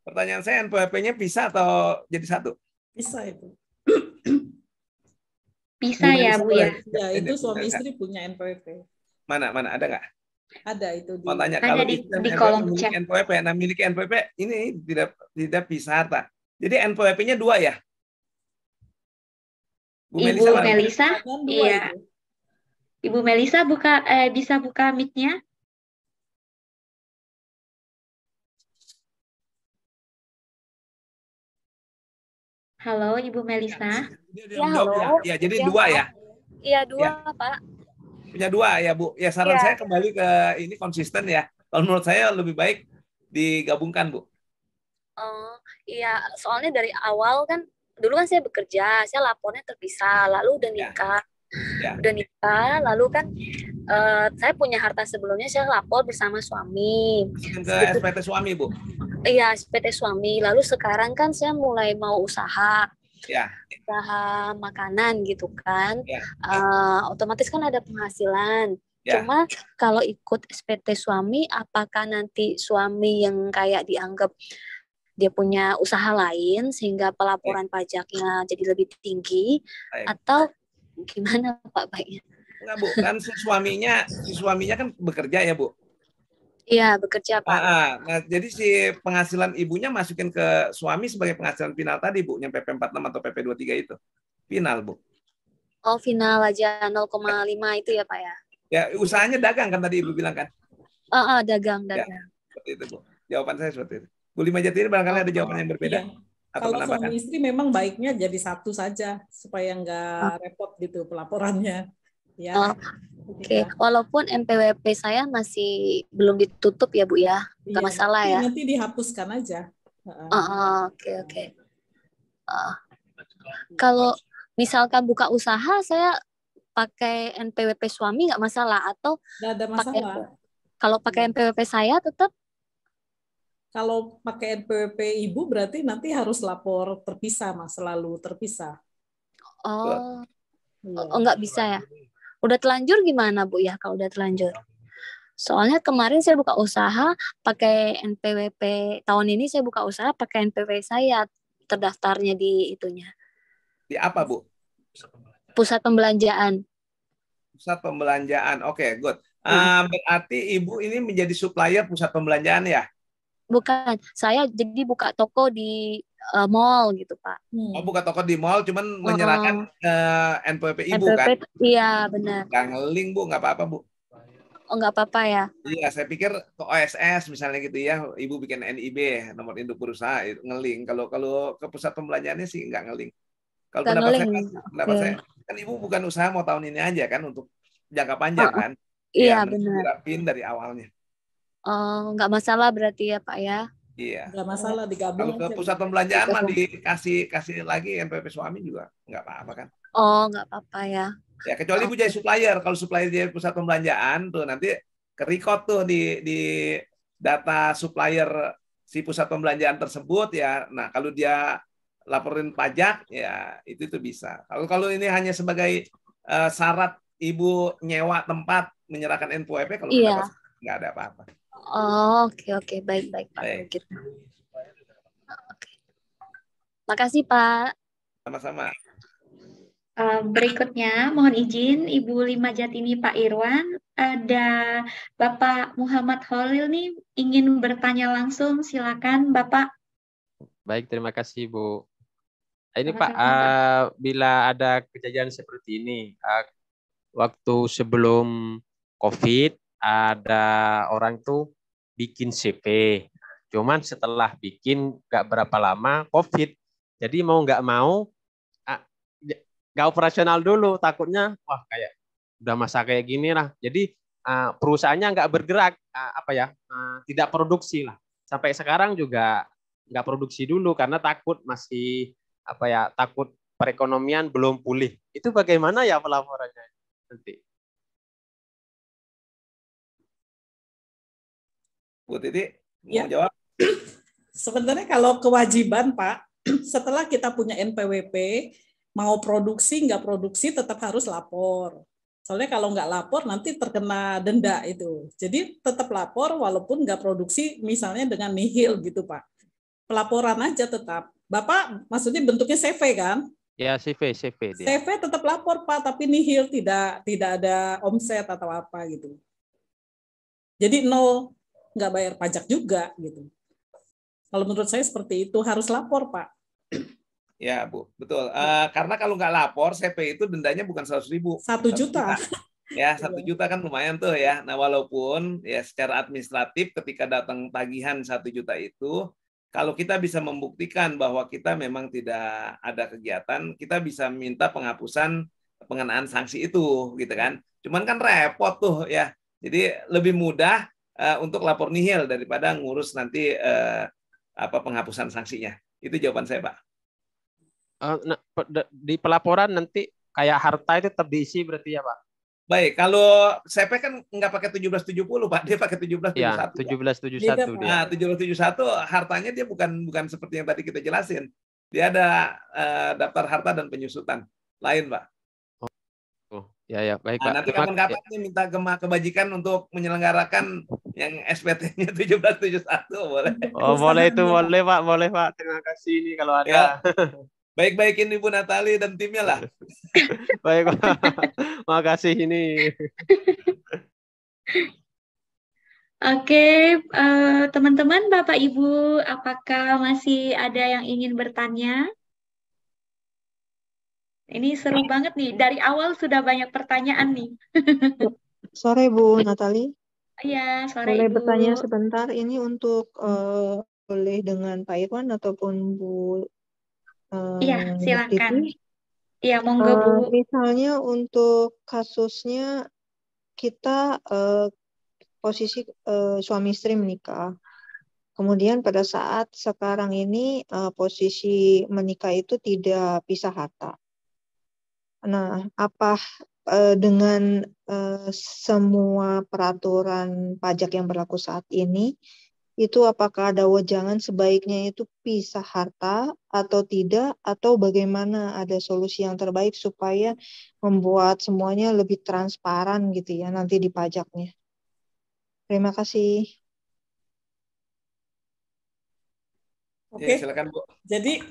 Pertanyaan saya, NPWP-nya bisa atau jadi satu? Bisa itu. Bisa ya, Bu ya? Ya, Ini, itu suami enggak. istri punya NPWP. Mana ada nggak? Ada itu di. Mau tanya, Ada kalau di istri dan kolom memiliki chat. NPWP, nah memiliki NPWP ini tidak bisa harta. Jadi NPWP-nya 2 ya? Bu Ibu Melisa, Melisa, Kan dua iya. itu. Ibu Melisa bisa buka mic-nya? Halo, Ibu Melisa. Ya, halo. Ya, jadi 2 ya? Iya, 2, Ya. Pak. Punya 2 ya, Bu. Ya, saran Iya. saya kembali ke ini konsisten ya. Kalau menurut saya lebih baik digabungkan, Bu. Iya, soalnya dari awal kan, dulu kan saya bekerja, saya lapornya terpisah, lalu udah nikah. Ya. Udah nikah, lalu kan saya punya harta sebelumnya, saya lapor bersama suami. Masukin ke SPT suami, Bu. Iya, SPT suami. Lalu sekarang kan saya mulai mau usaha. Ya. Usaha makanan gitu kan. Ya. Otomatis kan ada penghasilan. Ya. Cuma kalau ikut SPT suami, apakah nanti suami yang kayak dianggap dia punya usaha lain sehingga pelaporan pajaknya jadi lebih tinggi? Baik. Atau gimana Pak baiknya? Enggak, Bu. Kan si suaminya kan bekerja ya, Bu. Iya, bekerja Pak. Nah, jadi si penghasilan ibunya masukin ke suami sebagai penghasilan final tadi, Bu, yang PP46 atau PP23 itu. Final, Bu. Oh, final aja 0,5 itu ya, Pak ya? Ya, usahanya dagang kan tadi Ibu bilang kan? Dagang. Ya, seperti itu, Bu. Jawaban saya seperti itu. Bu Lima Jati ini barangkali ada jawaban yang berbeda. Iya. Atau Kalau menambahkan? suami istri memang baiknya jadi satu saja supaya nggak repot gitu pelaporannya. Ya. Oke. Walaupun NPWP saya masih belum ditutup ya Bu ya, nggak Iya, masalah ya. Nanti dihapuskan aja. Oke. Kalau misalkan buka usaha, saya pakai NPWP suami nggak masalah atau nggak ada masalah. Kalau pakai NPWP saya tetap. Kalau pakai NPWP ibu berarti nanti harus lapor terpisah, Mas, selalu terpisah. Nggak bisa ya. Udah telanjur gimana Bu ya kalau udah telanjur? Soalnya kemarin saya buka usaha pakai NPWP, tahun ini saya buka usaha pakai NPWP saya, terdaftarnya di itunya. Di apa, Bu? Pusat pembelanjaan. Pusat pembelanjaan. Oke, good. Berarti Ibu ini menjadi supplier pusat pembelanjaan ya? Bukan, saya jadi buka toko di mall gitu Pak. Oh, buka toko di mall, cuman menyerahkan NPWP Ibu NPWP, kan? Iya, benar. Nggak ngeling, Bu, nggak apa-apa, Bu. Oh, nggak apa-apa ya? Iya, saya pikir ke OSS misalnya gitu ya, Ibu bikin NIB, nomor induk berusaha, itu ngeling. Kalau ke pusat pembelanjaannya sih nggak ngeling. Kalau pendapat saya, kan Ibu bukan usaha mau tahun ini aja kan, untuk jangka panjang kan? Iya, benar. Dirapin dari awalnya. Oh, nggak masalah berarti ya Pak ya? Iya. Nggak masalah digabung. Kalau ke pusat pembelanjaan mah kasih lagi NPWP suami juga nggak apa-apa kan? Oh, nggak apa-apa ya. Ya kecuali Ibu jadi supplier. Kalau supplier jadi pusat pembelanjaan tuh nanti ke-record tuh di data supplier si pusat pembelanjaan tersebut ya. Nah kalau dia laporin pajak ya itu bisa. Kalau ini hanya sebagai syarat Ibu nyewa tempat menyerahkan NPWP, kalau nggak ada apa-apa. Oh, oke. Baik, Pak. Gitu. Oke. Makasih, Pak. Sama-sama. Berikutnya, mohon izin Ibu Lima Jatini Pak Irwan, ada Bapak Muhammad Holil nih ingin bertanya langsung, silakan Bapak. Baik, terima kasih Bu. Ini Pak, bila ada kejadian seperti ini, waktu sebelum COVID ada orang tuh bikin CV, cuman setelah bikin nggak berapa lama COVID, jadi mau nggak mau nggak operasional dulu, takutnya wah kayak udah masa kayak gini lah, jadi perusahaannya nggak bergerak, tidak produksi lah, sampai sekarang juga nggak produksi dulu karena takut masih takut perekonomian belum pulih. Itu bagaimana ya pelaporannya nanti? Bu Titi, mau jawab? Sebenarnya kalau kewajiban, Pak, setelah kita punya NPWP, mau produksi, nggak produksi, tetap harus lapor. Soalnya kalau nggak lapor nanti terkena denda itu. Jadi tetap lapor walaupun nggak produksi misalnya dengan nihil gitu Pak. Pelaporan aja tetap. Bapak maksudnya bentuknya CV kan? Ya, CV dia. CV tetap lapor Pak, tapi nihil, tidak ada omset atau apa gitu. Jadi nol, nggak bayar pajak juga gitu. Kalau menurut saya seperti itu, harus lapor Pak. Ya Bu, betul. Karena kalau nggak lapor, CP itu dendanya bukan 100.000. 1 juta. Ya, 1 juta kan lumayan tuh ya. Nah, walaupun ya secara administratif ketika datang tagihan 1 juta itu, kalau kita bisa membuktikan bahwa kita memang tidak ada kegiatan, kita bisa minta penghapusan pengenaan sanksi itu, gitu kan. Cuman kan repot tuh ya. Jadi lebih mudah untuk lapor nihil daripada ngurus nanti penghapusan sanksinya. Itu jawaban saya, Pak. Di pelaporan nanti kayak harta itu tetap diisi berarti ya Pak? Baik, kalau CP kan nggak pakai 1770 Pak, dia pakai 1771. Ya, 1771 dia. Nah, 1771 hartanya dia bukan seperti yang tadi kita jelasin. Dia ada daftar harta dan penyusutan lain Pak. Oh, ya baik Pak. Nanti kapan-kapan nih minta kebajikan untuk menyelenggarakan yang SPT-nya 1771 boleh. Oh boleh itu, boleh Pak. Terima kasih ini kalau ada. Ya. Baik-baikin Ibu Natali dan timnya lah. Baik, Pak. Makasih ini. Oke, teman-teman, Bapak Ibu, apakah masih ada yang ingin bertanya? Ini seru banget nih. Dari awal sudah banyak pertanyaan nih. Sore Bu Natali. Iya, sore Boleh Ibu. bertanya sebentar. Ini untuk boleh dengan Pak Irwan ataupun Bu Iya, silakan. Iya, monggo Bu. Misalnya untuk kasusnya kita posisi suami istri menikah. Kemudian pada saat sekarang ini posisi menikah itu tidak pisah harta. Nah, apa dengan semua peraturan pajak yang berlaku saat ini, itu apakah ada wejangan sebaiknya itu pisah harta atau tidak, atau bagaimana ada solusi yang terbaik supaya membuat semuanya lebih transparan gitu ya nanti di pajaknya. Terima kasih. Oke, silakan Bu. Jadi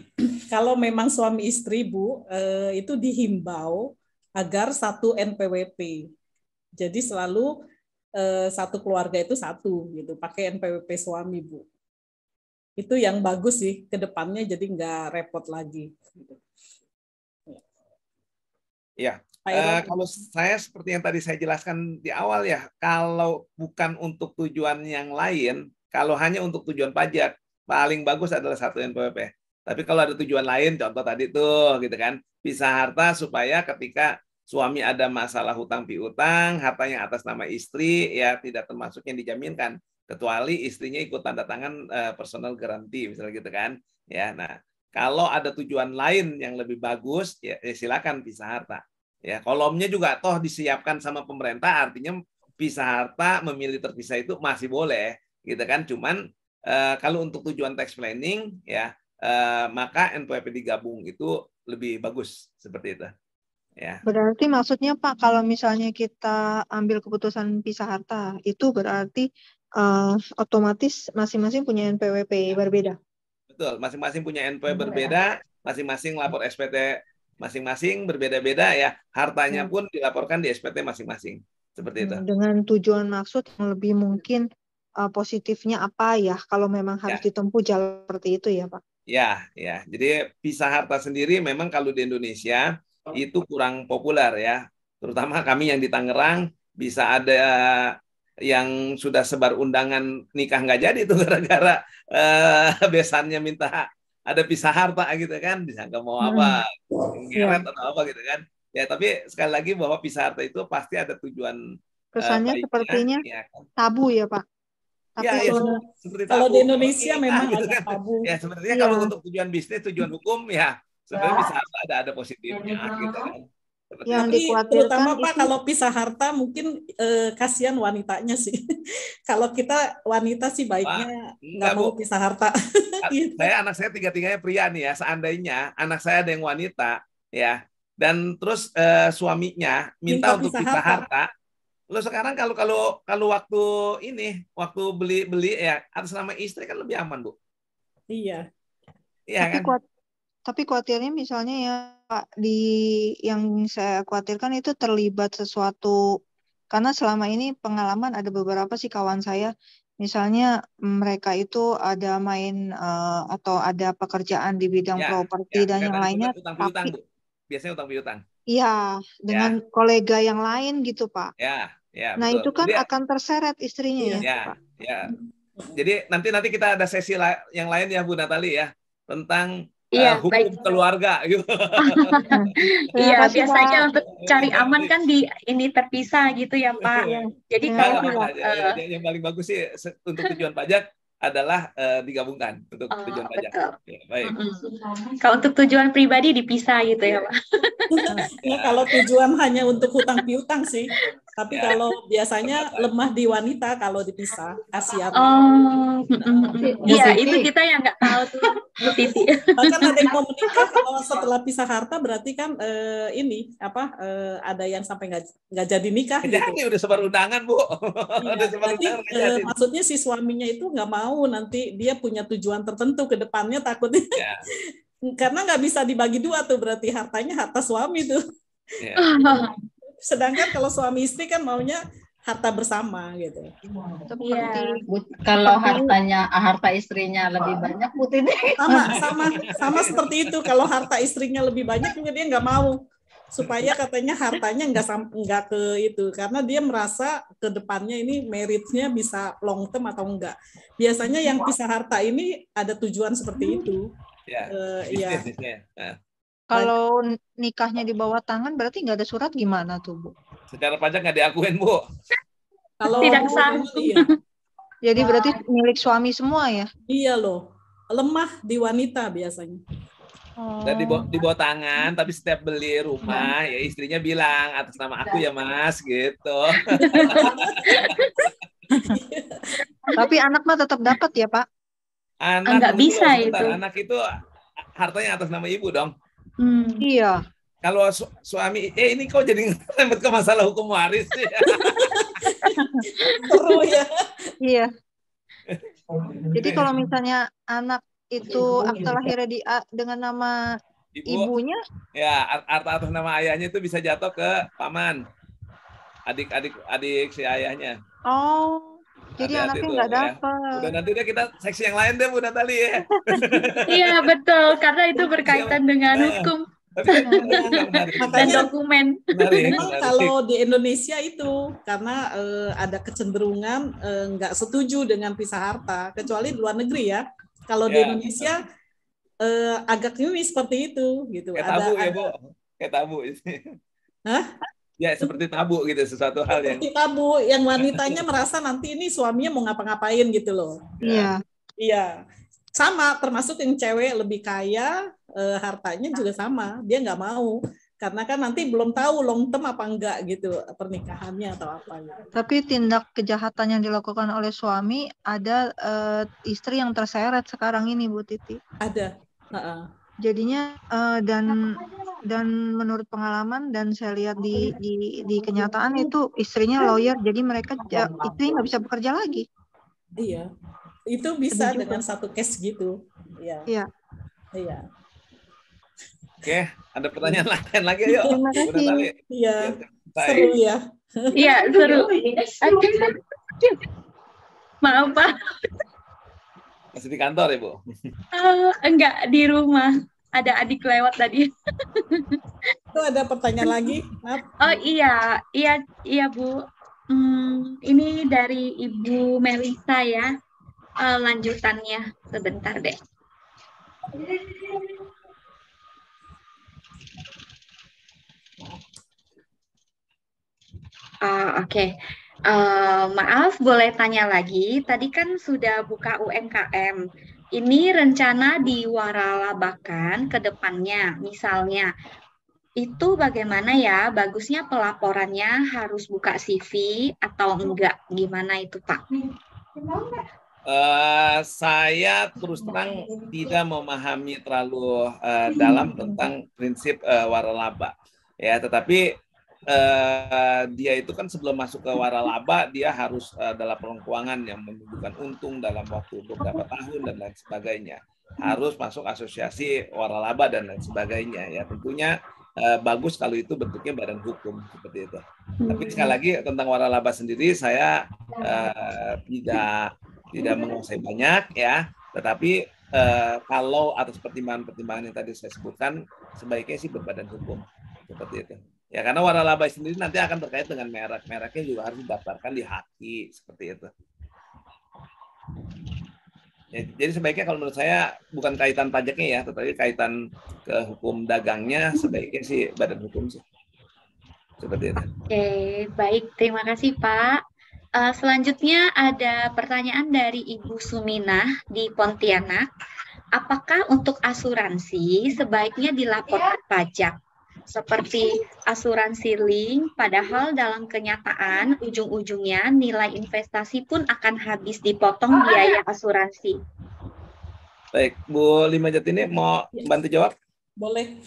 kalau memang suami istri Bu, itu dihimbau agar satu NPWP. Jadi selalu satu keluarga itu satu gitu, pakai NPWP suami Bu. Itu yang bagus sih ke depannya, jadi nggak repot lagi. Ya, kalau saya seperti yang tadi saya jelaskan di awal ya, kalau bukan untuk tujuan yang lain, kalau hanya untuk tujuan pajak, paling bagus adalah satu NPWP. Tapi kalau ada tujuan lain, contoh tadi tuh gitu kan, pisah harta supaya ketika suami ada masalah hutang piutang, hartanya atas nama istri ya tidak termasuk yang dijaminkan, kecuali istrinya ikut tanda tangan personal guarantee misalnya gitu kan. Ya, nah kalau ada tujuan lain yang lebih bagus ya silakan pisah harta. Ya, kolomnya juga toh disiapkan sama pemerintah, artinya pisah harta memilih terpisah itu masih boleh gitu kan. Cuman kalau untuk tujuan tax planning ya maka NPWP digabung itu lebih bagus seperti itu. Ya. Berarti maksudnya Pak, kalau misalnya kita ambil keputusan pisah harta, itu berarti otomatis masing-masing punya NPWP berbeda? Betul, masing-masing punya NPWP berbeda, masing-masing lapor SPT masing-masing berbeda-beda ya, hartanya pun dilaporkan di SPT masing-masing. Seperti itu. Dengan tujuan maksud yang lebih mungkin positifnya apa ya, kalau memang harus ditempuh jalan seperti itu ya Pak? Ya. Jadi pisah harta sendiri memang kalau di Indonesia itu kurang populer ya, terutama kami yang di Tangerang bisa ada yang sudah sebar undangan nikah nggak jadi itu gara-gara besannya minta ada pisah harta gitu kan, disangka mau apa, ngeret atau apa gitu kan ya. Tapi sekali lagi bahwa pisah harta itu pasti ada tujuan kesannya sepertinya ya, tabu ya Pak. Tapi ya, seperti kalau tabu. di Indonesia memang gitu ada tabu. Ya sebenarnya kalau untuk tujuan bisnis, tujuan hukum ya sebenarnya bisa ada positifnya gitu kan. Yang terutama Pak kalau pisah harta mungkin kasihan wanitanya sih. Kalau kita wanita sih baiknya nggak mau pisah harta. Saya anak saya tiga-tiganya pria nih ya. Seandainya anak saya ada yang wanita ya, dan terus suaminya minta untuk pisah harta. Lo sekarang kalau waktu beli ya atas nama istri kan lebih aman, Bu. Iya. Iya kan? Tapi khawatirnya misalnya ya Pak, yang saya khawatirkan itu terlibat sesuatu, karena selama ini pengalaman ada beberapa sih kawan saya, misalnya mereka itu ada main atau ada pekerjaan di bidang properti dan yang lainnya, tapi biasanya utang piutang. Iya, dengan kolega yang lain gitu, Pak. Ya, nah, betul. itu kan Jadi, akan terseret istrinya ya, Pak. Ya. Jadi nanti kita ada sesi yang lain ya Bu Natali ya, tentang hukum baik. Keluarga gitu. Iya, biasanya untuk cari aman kan ini terpisah gitu ya Pak. Jadi kalau yang paling bagus sih untuk tujuan pajak adalah digabungkan untuk tujuan pajak. Ya, baik. Kalau untuk tujuan pribadi dipisah gitu ya Pak. Ya, kalau tujuan hanya untuk hutang piutang sih. Tapi kalau biasanya lemah di wanita kalau dipisah, kasihan. Iya, itu kita yang nggak tahu tuh, Bu Titi. Bahkan ada yang mau menikah kalau setelah pisah harta berarti kan ada yang sampai nggak jadi nikah. Jadi udah sebar undangan, Bu. Iya, berarti, maksudnya si suaminya itu nggak mau nanti dia punya tujuan tertentu ke depannya, takutnya. Ya. Karena nggak bisa dibagi dua tuh, berarti hartanya harta suami tuh. Ya. Sedangkan kalau suami istri kan maunya harta bersama gitu. Kalau harta istrinya lebih banyak, Bu Titi. Sama seperti itu. Kalau harta istrinya lebih banyak juga dia nggak mau, supaya katanya hartanya nggak ke itu, karena dia merasa ke depannya ini meritnya bisa long term atau enggak. Biasanya yang pisah harta ini ada tujuan seperti itu. Iya. Kalau nikahnya di bawah tangan berarti nggak ada surat, gimana tuh, Bu? Secara pajak nggak diakuin, Bu. Kalau tidak sah. Iya. Jadi berarti milik suami semua ya? Iya loh. Lemah di wanita biasanya. Dan di bawah tangan, tapi setiap beli rumah ya istrinya bilang atas nama aku ya Mas gitu. Tapi anak mah tetap dapat ya Pak? Nggak bisa itu. Anak itu hartanya atas nama ibu dong. Iya. Kalau suami, ini kok jadi ngerembet ke masalah hukum waris sih. Seru ya. Iya. Jadi kalau misalnya anak itu akta lahirnya dengan nama ibunya, ya harta atas nama ayahnya itu bisa jatuh ke paman, adik si ayahnya. Oh, jadi anaknya nggak dapat. Udah nanti kita seksi yang lain deh Bu Natali ya. Iya betul, karena itu berkaitan dengan hukum. Dan dokumen. Memang kalau di Indonesia itu karena ada kecenderungan nggak setuju dengan pisah harta, kecuali di luar negeri ya. Kalau di Indonesia agak ini seperti itu gitu. Kayak tabu ya Bu, kayak tabu. Hah? Ya seperti tabu gitu, sesuatu hal yang. Seperti tabu, yang wanitanya merasa nanti ini suaminya mau ngapa-ngapain gitu loh. Iya. Iya. Sama, termasuk yang cewek lebih kaya, hartanya juga sama, dia nggak mau, karena kan nanti belum tahu long term apa enggak gitu pernikahannya atau apa. Tapi tindak kejahatan yang dilakukan oleh suami, ada istri yang terseret sekarang ini Bu Titi. Ada. Jadinya dan menurut pengalaman dan saya lihat di kenyataan itu istrinya lawyer, jadi mereka istri nggak bisa bekerja lagi. Iya. Itu bisa dengan satu case gitu. Iya. Iya. Oke, ada pertanyaan lain lagi yuk. Terima kasih. Iya. Seru ya. Iya, seru. Maaf Pak. Masih di kantor ya Bu? Enggak, di rumah. Ada adik lewat tadi. Itu ada pertanyaan lagi? Maaf. Oh iya Bu. Ini dari Ibu Melisa ya. Lanjutannya sebentar deh. Oke. Maaf, boleh tanya lagi. Tadi kan sudah buka UMKM. Ini rencana diwaralabakan ke depannya. Misalnya, itu bagaimana ya? Bagusnya pelaporannya harus buka CV atau enggak? Gimana itu, Pak? Saya terus terang tidak memahami terlalu dalam tentang prinsip waralaba. Ya, tetapi dia itu kan sebelum masuk ke waralaba dia harus ada laporan keuangan yang menunjukkan untung dalam waktu beberapa tahun dan lain sebagainya. Harus masuk asosiasi waralaba dan lain sebagainya. Ya, tentunya bagus kalau itu bentuknya badan hukum seperti itu. Tapi sekali lagi tentang waralaba sendiri saya tidak menguasai banyak ya. Tetapi kalau atas pertimbangan-pertimbangan yang tadi saya sebutkan, sebaiknya sih berbadan hukum seperti itu. Ya, karena waralaba sendiri nanti akan terkait dengan merek. Mereknya juga harus didaftarkan di HAKI seperti itu. Ya, jadi sebaiknya kalau menurut saya bukan kaitan pajaknya ya, tetapi kaitan ke hukum dagangnya sebaiknya sih badan hukum sih. Seperti itu. Oke, baik. Terima kasih Pak. Selanjutnya ada pertanyaan dari Ibu Suminah di Pontianak. Apakah untuk asuransi sebaiknya dilaporkan pajak? Seperti asuransi link, padahal dalam kenyataan ujung-ujungnya nilai investasi pun akan habis dipotong biaya asuransi. Baik, Bu Lima Jatini mau bantu jawab? Boleh.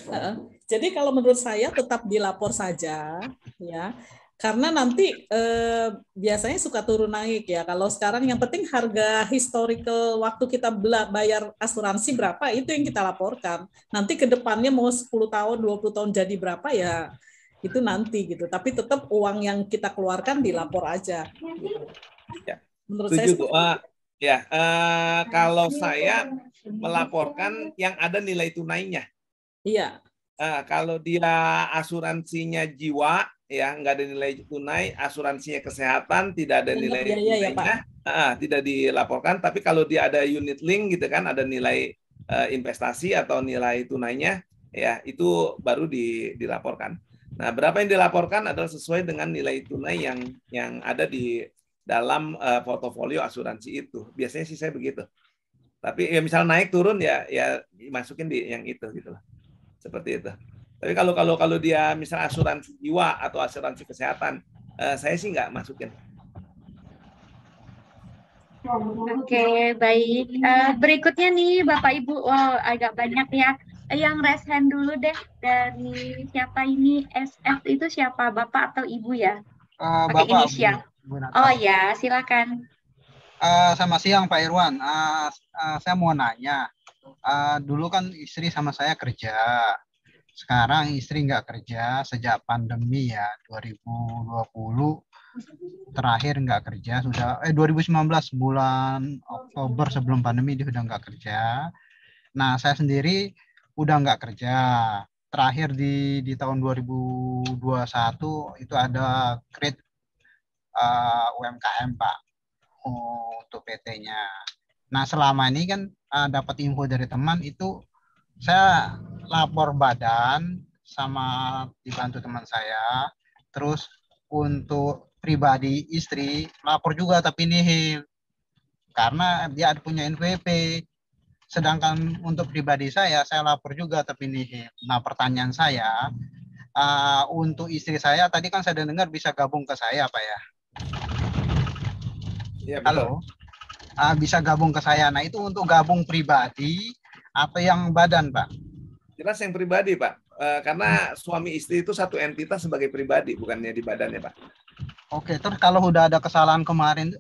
Jadi kalau menurut saya tetap dilapor saja, ya. Karena nanti biasanya suka turun naik ya. Kalau sekarang yang penting harga historical waktu kita bayar asuransi berapa, itu yang kita laporkan. Nanti ke depannya mau 10 tahun, 20 tahun jadi berapa ya, itu nanti gitu. Tapi tetap uang yang kita keluarkan dilapor aja. Gitu. Ya. Menurut Tujuh, saya ya, kalau saya melaporkan yang ada nilai tunainya. Iya. Kalau dia asuransinya jiwa, ya nggak ada nilai tunai, asuransinya kesehatan tidak ada nilai tunainya, tidak dilaporkan. Tapi kalau dia ada unit link gitu kan, ada nilai investasi atau nilai tunainya, ya itu baru dilaporkan. Nah, berapa yang dilaporkan adalah sesuai dengan nilai tunai yang ada di dalam portofolio asuransi itu. Biasanya sih saya begitu. Tapi ya misal naik turun ya dimasukin di yang itu gitu lah. Seperti itu. Tapi kalau dia misalnya asuransi jiwa atau asuransi kesehatan, saya sih nggak masukin. Oke, baik. Berikutnya nih Bapak Ibu, agak banyak ya. Yang raise hand dulu deh, dari siapa ini? SF itu siapa? Bapak atau Ibu ya? Pakai Bapak, inisial. Bu Oh ya, silakan. Selamat siang Pak Irwan. Saya mau nanya. Dulu kan istri sama saya kerja. Sekarang istri nggak kerja sejak pandemi ya, 2020 terakhir nggak kerja, sudah 2019 bulan Oktober sebelum pandemi dia sudah nggak kerja. Nah, saya sendiri udah nggak kerja. Terakhir di tahun 2021 itu ada kredit UMKM Pak untuk PT-nya. Nah, selama ini kan dapat info dari teman itu saya lapor badan sama dibantu teman saya. Terus untuk pribadi istri lapor juga tapi nihil karena dia punya NPWP. Sedangkan untuk pribadi saya lapor juga tapi nihil. Nah, pertanyaan saya untuk istri saya tadi kan saya dengar bisa gabung ke saya Pak ya? Ya, halo. Bisa gabung ke saya. Nah, itu untuk gabung pribadi atau yang badan, Pak? Jelas yang pribadi, Pak. Karena suami istri itu satu entitas sebagai pribadi, bukannya di badannya, Pak. Oke, terus kalau udah ada kesalahan kemarin,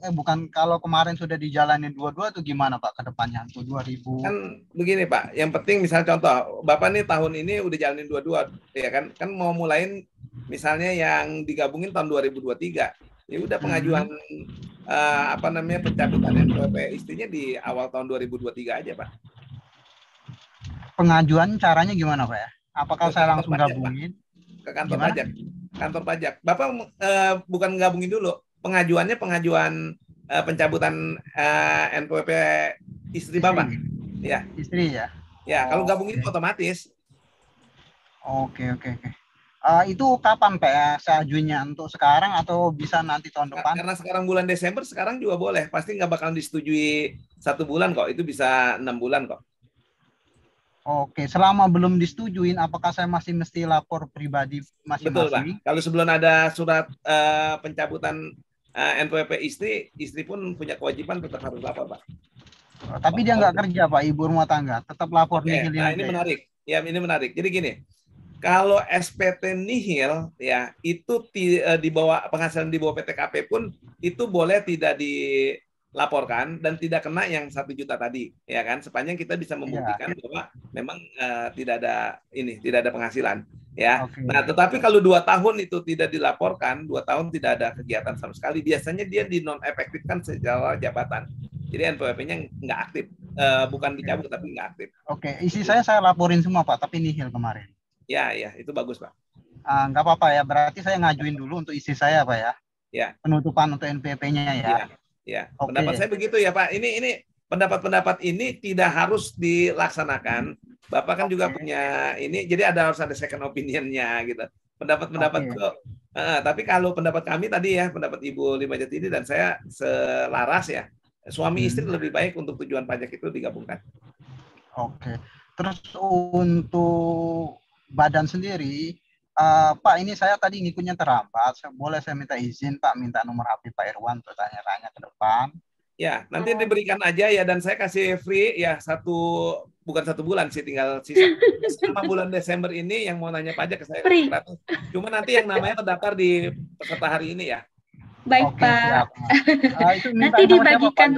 kalau kemarin sudah dijalanin dua-dua tuh gimana Pak ke depannya untuk 2000? Kan begini Pak, yang penting misalnya contoh, Bapak nih tahun ini udah jalanin dua-dua, ya kan? Kan mau mulain misalnya yang digabungin tahun 2023. Ya udah pengajuan pencabutan NPWP istrinya di awal tahun 2023 aja, Pak. Pengajuan caranya gimana, Pak ya? Apakah saya langsung gabungin? Ke kantor pajak. Kantor pajak. Bapak bukan gabungin dulu. Pengajuan pencabutan NPWP istri Bapak. Ya. Istri ya. Ya, kalau gabungin itu otomatis. Oke. Itu kapan Pak ya saya ajunya, untuk sekarang atau bisa nanti tahun depan? Karena sekarang bulan Desember, sekarang juga boleh. Pasti nggak bakal disetujui 1 bulan kok. Itu bisa 6 bulan kok. Oke, selama belum disetujuin, apakah saya masih mesti lapor pribadi masing-masing? Betul Pak. Kalau sebelum ada surat pencabutan NPWP istri pun punya kewajiban tetap harus lapor Pak. Tapi dia nggak kerja Pak, ibu rumah tangga, tetap lapor. Nah ini menarik. Ya, ini menarik. Jadi gini. Kalau SPT nihil ya itu di bawah penghasilan di bawah PTKP pun itu boleh tidak dilaporkan dan tidak kena yang 1 juta tadi ya kan, sepanjang kita bisa membuktikan bahwa memang tidak ada penghasilan ya. Nah, tetapi kalau 2 tahun itu tidak dilaporkan, 2 tahun tidak ada kegiatan sama sekali, biasanya dia dinonefektifkan secara jabatan. Jadi NPWP-nya nggak aktif, bukan dicabut tapi nggak aktif. Oke, isi saya laporin semua Pak, tapi nihil kemarin. Ya, itu bagus Pak. Nggak apa-apa ya, berarti saya ngajuin dulu untuk isi saya Pak ya. Ya. Penutupan untuk NPWP-nya ya. Ya. Pendapat saya begitu ya Pak. Ini pendapat-pendapat ini tidak harus dilaksanakan. Bapak kan juga punya ini, jadi harus ada second opinion-nya gitu. Pendapat-pendapat tapi kalau pendapat kami tadi ya, pendapat Ibu Limajatini dan saya selaras ya. Suami istri lebih baik untuk tujuan pajak itu digabungkan. Oke. Terus untuk badan sendiri, Pak, ini saya tadi ngikutnya terlambat. Boleh saya minta izin Pak, minta nomor HP Pak Irwan untuk tanya-tanya ke depan. Ya, nanti diberikan aja ya, dan saya kasih free ya bukan 1 bulan sih, tinggal sisa. Selama bulan Desember ini yang mau nanya pajak ke saya free. Cuma nanti yang namanya terdaftar di peserta hari ini ya. Baik Pak. Nanti dibagikan.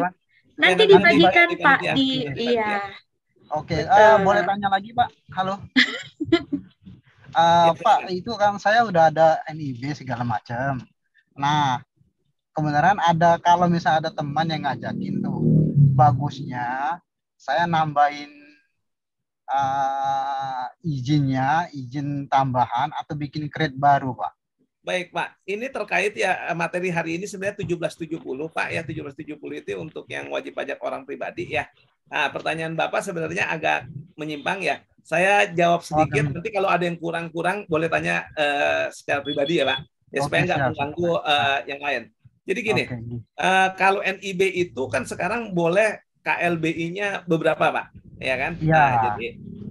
Nanti dibagikan Pak di iya. Oke, boleh tanya lagi Pak? Halo. Pak, itu kan saya udah ada NIB segala macam. Nah, kebenaran ada, kalau misalnya ada teman yang ngajakin tuh, bagusnya saya nambahin izin tambahan atau bikin create baru Pak. Baik Pak, ini terkait ya materi hari ini sebenarnya 1770 Pak ya, 1770 itu untuk yang wajib pajak orang pribadi ya. Nah, pertanyaan Bapak sebenarnya agak menyimpang ya. Saya jawab sedikit, nanti kalau ada yang kurang-kurang boleh tanya secara pribadi ya Pak, ya supaya nggak mengganggu yang lain. Jadi gini, kalau NIB itu kan sekarang boleh KLBI-nya beberapa Pak, ya kan? Ya. Nah,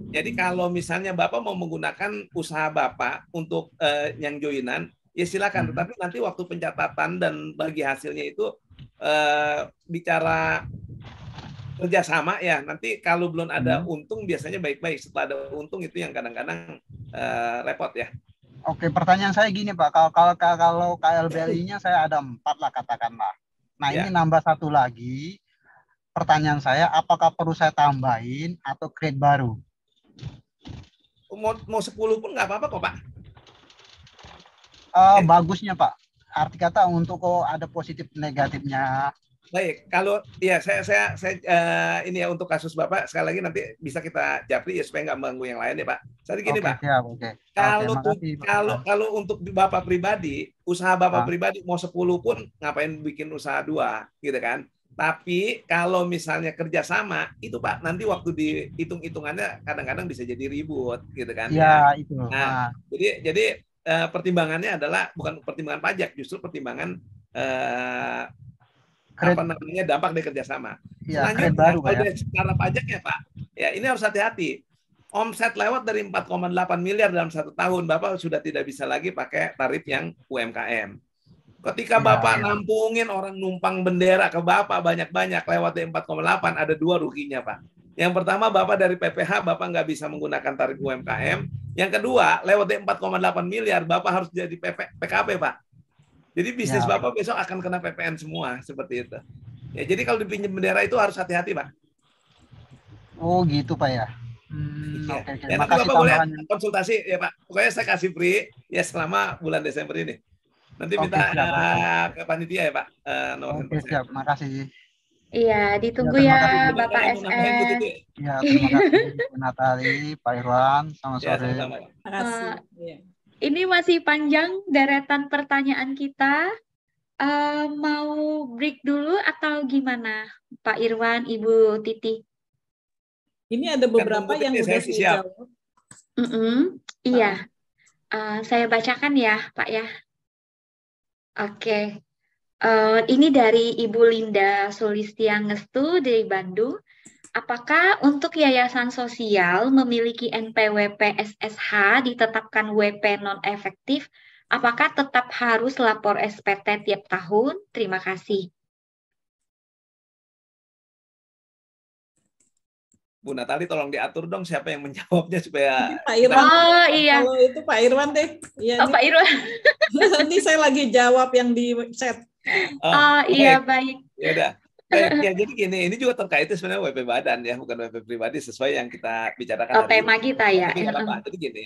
jadi kalau misalnya Bapak mau menggunakan usaha Bapak untuk yang joinan, ya silakan. Tetapi nanti waktu pencatatan dan bagi hasilnya itu bicara kerjasama ya. Nanti kalau belum ada untung biasanya baik-baik. Setelah ada untung itu yang kadang-kadang repot ya. Oke, pertanyaan saya gini Pak. Kalau KLBI-nya saya ada 4 lah katakanlah. Nah ini nambah 1 lagi. Pertanyaan saya, apakah perlu saya tambahin atau create baru? Mau 10 pun nggak apa-apa kok Pak. Bagusnya Pak. Arti kata untuk ada positif negatifnya. Baik, kalau ya saya ini ya untuk kasus Bapak sekali lagi nanti bisa kita japri ya supaya nggak mengganggu yang lain ya Pak. Jadi gini Pak. Siap, Kalau untuk Bapak pribadi, usaha Bapak pribadi mau 10 pun ngapain bikin usaha 2 gitu kan. Tapi kalau misalnya kerjasama itu Pak, nanti waktu dihitung-hitungannya kadang-kadang bisa jadi ribut gitu kan. Ya, itu. Nah, jadi pertimbangannya adalah bukan pertimbangan pajak, justru pertimbangan dampak dari kerjasama. Ya, selanjutnya kalau dari secara pajak ya Pak, ya ini harus hati-hati. Omset lewat dari 4,8 miliar dalam 1 tahun, Bapak sudah tidak bisa lagi pakai tarif yang UMKM. Ketika Bapak nampungin orang numpang bendera ke Bapak banyak-banyak lewat dari 4,8, ada 2 ruginya Pak. Yang pertama, Bapak dari PPH Bapak nggak bisa menggunakan tarif UMKM. Yang kedua, lewat dari 4,8 miliar Bapak harus jadi PKP Pak. Jadi bisnis Bapak besok akan kena PPN semua seperti itu. Ya, jadi kalau dipinjam bendera itu harus hati-hati Pak. Oh gitu Pak ya. Ya, nanti Bapak boleh konsultasi ya Pak. Pokoknya saya kasih free ya selama bulan Desember ini. Nanti minta ke panitia ya Pak. Siap, makasih. Iya, ditunggu ya Bapak SM. Ya, terima kasih Bu Natali, Pak Irwan, selamat sore. Terima kasih. Ini masih panjang deretan pertanyaan kita. Mau break dulu atau gimana, Pak Irwan, Ibu Titi? Ini ada beberapa yang sudah dijawab. Iya, saya bacakan ya, Pak ya. Oke. Ini dari Ibu Linda Sulistiangestu dari Bandung. Apakah untuk yayasan sosial memiliki NPWP SSH ditetapkan WP non-efektif, apakah tetap harus lapor SPT tiap tahun? Terima kasih. Bu Natali tolong diatur dong siapa yang menjawabnya supaya Pak Irwan. Oh iya. Kalau itu Pak Irwan deh. Iya, Oh, Pak Irwan. Ini saya lagi jawab yang di chat. Oh iya, baik. Ya udah. Baik, ya jadi gini, ini juga terkait sebenarnya WP badan ya, bukan WP pribadi sesuai yang kita bicarakan hari Tema ini. kita ya. Tapi nggak apa-apa. Jadi gini,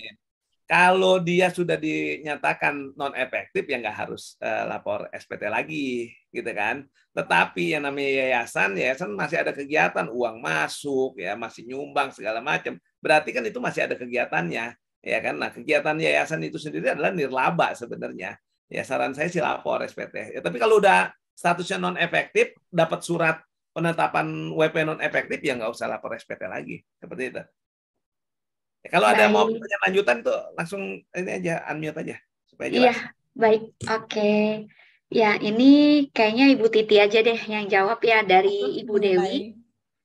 kalau dia sudah dinyatakan non efektif ya nggak harus lapor SPT lagi, gitu kan. Tetapi yang namanya yayasan masih ada kegiatan, uang masuk, ya masih nyumbang segala macam. Berarti kan itu masih ada kegiatannya, ya kan. Nah kegiatan yayasan itu sendiri adalah nirlaba sebenarnya. Ya saran saya sih lapor SPT. Ya, tapi kalau udah statusnya non efektif, dapat surat penetapan WP non efektif ya nggak usah lapor SPT lagi, seperti itu. Ya, kalau ada mau pertanyaan lanjutan tuh langsung ini aja unmute aja supaya jelas. Iya, baik. Oke. Ya, ini kayaknya Ibu Titi aja deh yang jawab ya dari Ibu Dewi.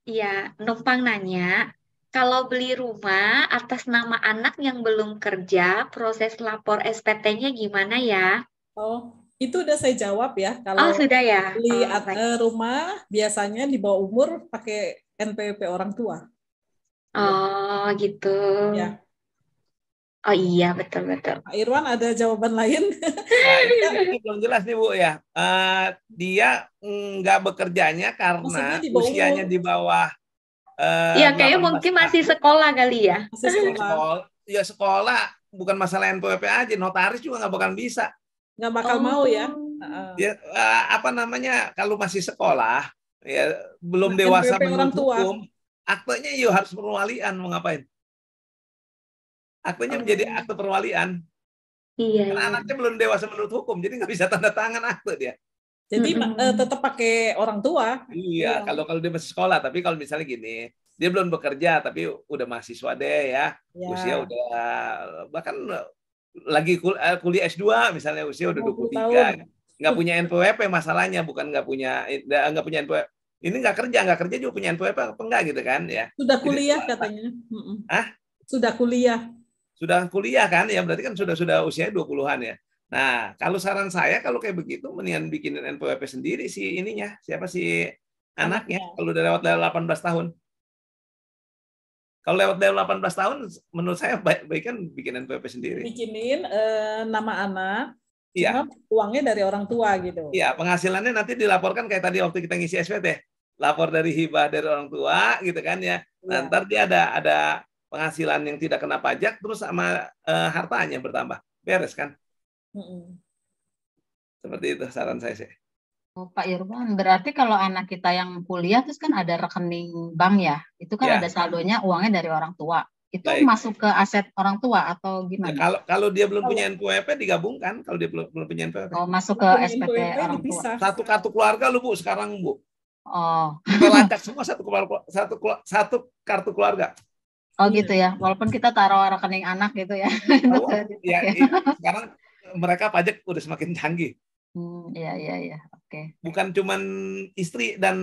Iya, numpang nanya, kalau beli rumah atas nama anak yang belum kerja, proses lapor SPT-nya gimana ya? Oh, itu udah saya jawab ya. Kalau sudah ya. beli rumah biasanya di bawah umur pakai NPWP orang tua. Oh, gitu. Ya. Oh iya, betul-betul. Pak Irwan ada jawaban lain? Nah, ini belum jelas nih Bu ya. Dia nggak bekerjanya karena usianya di bawah. Iya, kayaknya mungkin masih sekolah kali ya. Masih sekolah. Ya sekolah, bukan masalah NPWP aja. Notaris juga nggak bakal bisa. Nggak bakal mau ya. Ya kalau masih sekolah, ya belum dewasa menurut hukum, aktenya harus perwalian, mau ngapain? Aktenya menjadi akte perwalian. Iya. Karena anaknya belum dewasa menurut hukum, jadi nggak bisa tanda tangan akte dia. Jadi tetap pakai orang tua. Iya, kalau dia masih sekolah. Tapi kalau misalnya gini, dia belum bekerja, tapi udah mahasiswa deh ya. Usia udah bahkan lagi kuliah S2 misalnya usia udah 23. Nggak punya NPWP masalahnya, bukan nggak punya NPWP. Ini nggak kerja juga punya NPWP apa enggak gitu kan ya. Sudah kuliah katanya. Sudah kuliah. Sudah kuliah kan ya, berarti kan sudah usianya 20-an ya. Nah, kalau saran saya kalau kayak begitu mendingan bikinin NPWP sendiri si ininya, siapa sih anaknya kalau udah lewat 18 tahun. Kalau lewat dari 18 tahun, menurut saya baik kan bikin NPWP sendiri. Bikinin nama anak, iya. Uangnya dari orang tua gitu. Iya, penghasilannya nanti dilaporkan kayak tadi waktu kita ngisi SPT, lapor dari hibah dari orang tua, gitu kan ya. Nah, ntar dia ada penghasilan yang tidak kena pajak, terus sama hartanya bertambah, beres kan? Seperti itu saran saya sih. Oh, Pak Irwan, berarti kalau anak kita yang kuliah terus kan ada rekening bank ya, itu kan ada saldonya uangnya dari orang tua. Itu masuk ke aset orang tua atau gimana? Ya, kalau dia belum punya NPWP digabungkan, kalau dia belum punya NPWP. Oh, masuk ke SPT orang tua. Satu kartu keluarga lu Bu sekarang Bu. Oh. Kita lacak semua satu kartu keluarga. Oh gitu ya, walaupun kita taruh rekening anak gitu ya. Ya, sekarang mereka pajak udah semakin canggih. Iya. Oke. Bukan cuman istri dan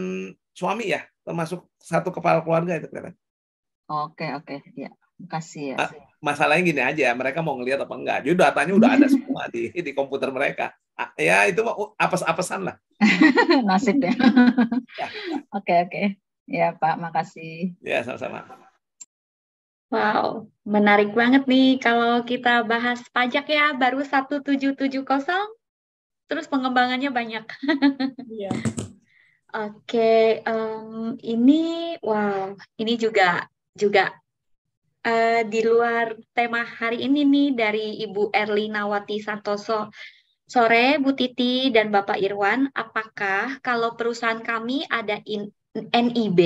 suami ya, termasuk satu kepala keluarga itu kan. Oke, ya. Makasih ya. Masalahnya gini aja, mereka mau ngelihat apa enggak. Jadi datanya udah ada semua di komputer mereka. Ya itu apes-apesan lah. Nasib ya. Oke. Ya Pak, makasih. Ya sama-sama. Wow, menarik banget nih kalau kita bahas pajak ya, baru 1770, terus pengembangannya banyak. Iya. Oke, ini juga di luar tema hari ini nih dari Ibu Erlinawati Santoso. Sore Bu Titi dan Bapak Irwan, apakah kalau perusahaan kami ada NIB,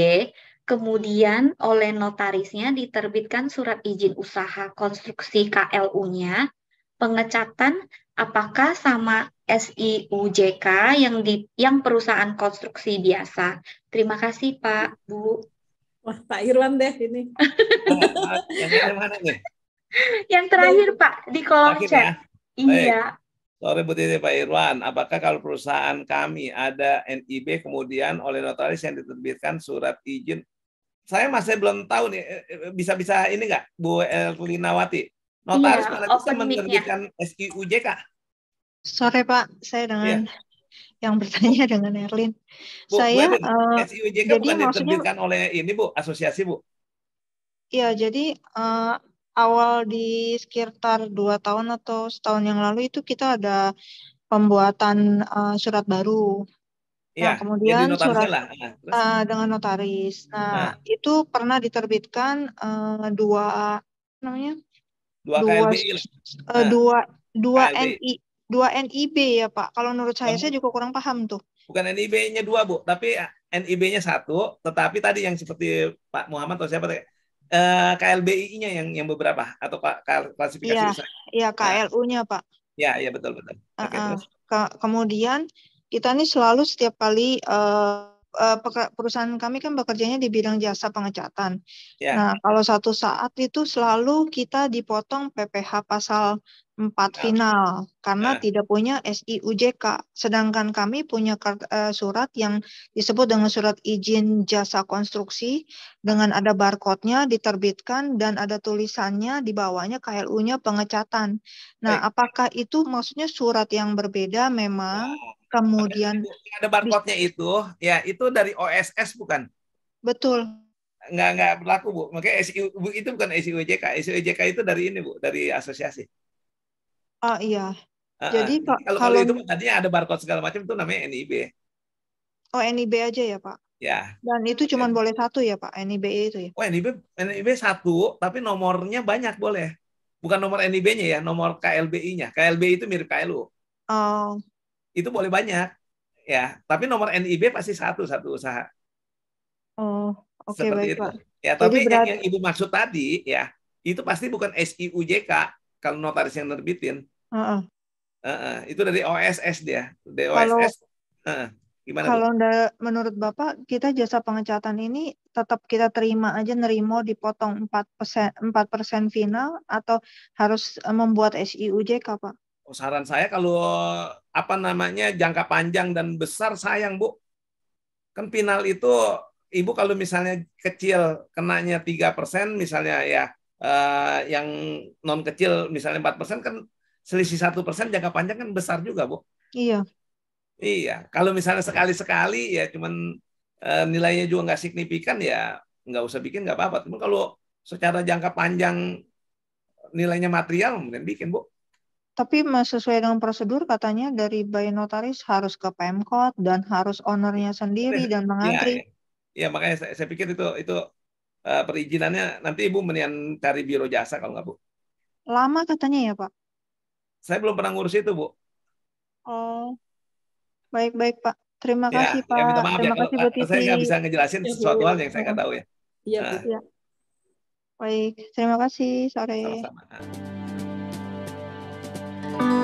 kemudian oleh notarisnya diterbitkan surat izin usaha konstruksi KLU-nya, pengecatan apakah sama SIUJK yang perusahaan konstruksi biasa? Terima kasih Pak, Bu. Wah, Pak Irwan deh ini. Yang mana nih? Yang terakhir Pak di kolom chat. Iya. Sore Bu Titi, Pak Irwan, apakah kalau perusahaan kami ada NIB kemudian oleh notaris yang diterbitkan surat izin? Saya masih belum tahu nih, bisa ini nggak Bu Erlinawati? Notaris mana bisa menerbitkan SIUJK? Sore Pak, saya dengan yang bertanya dengan Erlin. Bu, saya SIUJK bukan diterbitkan oleh ini Bu, asosiasi Bu? Iya, jadi awal di sekitar 2 tahun atau setahun yang lalu itu kita ada pembuatan surat baru. Nah, Iya, jadi kemudian notarisnya surat lah. Terus? dengan notaris. Nah, Nah, itu pernah diterbitkan dua namanya 2 dua KLBI lah. Nah, dua dua KLBI. dua NIB ya Pak. Kalau menurut saya juga kurang paham tuh. Bukan NIB-nya 2, Bu, tapi NIB-nya 1, tetapi tadi yang seperti Pak Muhammad atau siapa tadi, KLBI-nya yang beberapa atau klasifikasi Iya, usaha. iya Nah, KLU-nya Pak. ya, betul. Oke, terus? Kemudian kita nih selalu setiap kali perusahaan kami kan bekerjanya di bidang jasa pengecatan. Ya. Nah, kalau satu saat itu selalu kita dipotong PPh pasal 4 final karena tidak punya SIUJK. Sedangkan kami punya surat yang disebut dengan surat izin jasa konstruksi dengan ada barcode-nya diterbitkan dan ada tulisannya di bawahnya KLU-nya pengecatan. Nah, apakah itu maksudnya surat yang berbeda memang kemudian ada barcode-nya itu, ya itu dari OSS bukan? Betul. Nggak berlaku, Bu. Makanya SIU itu bukan SIUJK. SIUJK itu dari ini, Bu, dari asosiasi. Oh iya. Jadi kalau itu tadinya ada barcode segala macam itu namanya NIB. Oh, NIB aja ya, Pak? Ya. Dan itu cuma boleh 1 ya, Pak? NIB itu ya? Oh, NIB 1, tapi nomornya banyak boleh. Bukan nomor NIB-nya ya, nomor KLBI-nya. KLBI itu mirip KLU. Oh. Itu boleh banyak. Ya, tapi nomor NIB pasti satu usaha. Oh, oke, Seperti baik, itu. Pak. Ya, tapi yang Ibu maksud tadi ya, itu pasti bukan SIUJK kalau notaris yang nerbitin. Itu dari OSS dia. Dari OSS. Gimana, kalau menurut Bapak, kita jasa pengecatan ini tetap kita terima aja nerimo dipotong 4% final atau harus membuat SIUJK, Pak? Saran saya kalau jangka panjang dan besar sayang, Bu. Kan final itu Ibu kalau misalnya kecil kenanya 3% misalnya ya, yang non kecil misalnya 4% kan selisih 1% jangka panjang kan besar juga, Bu. Iya. Iya, kalau misalnya sekali-sekali ya cuman nilainya juga nggak signifikan ya nggak usah bikin, nggak apa-apa. Tapi kalau secara jangka panjang nilainya material mungkin bikin, Bu. Tapi sesuai dengan prosedur katanya dari by notaris harus ke Pemkot dan harus ownernya sendiri dan mengantri. Iya, makanya saya pikir itu perizinannya nanti Ibu mendingan cari biro jasa kalau nggak, Bu. Lama katanya ya, Pak? Saya belum pernah ngurus itu, Bu. Oh, baik Pak. Terima kasih Pak. Ya, minta maaf Terima kasih Bu Titi. saya nggak bisa ngejelasin sesuatu hal yang saya nggak tahu ya. Iya, Bu. Ya. Baik, terima kasih. Sore. Sama-sama.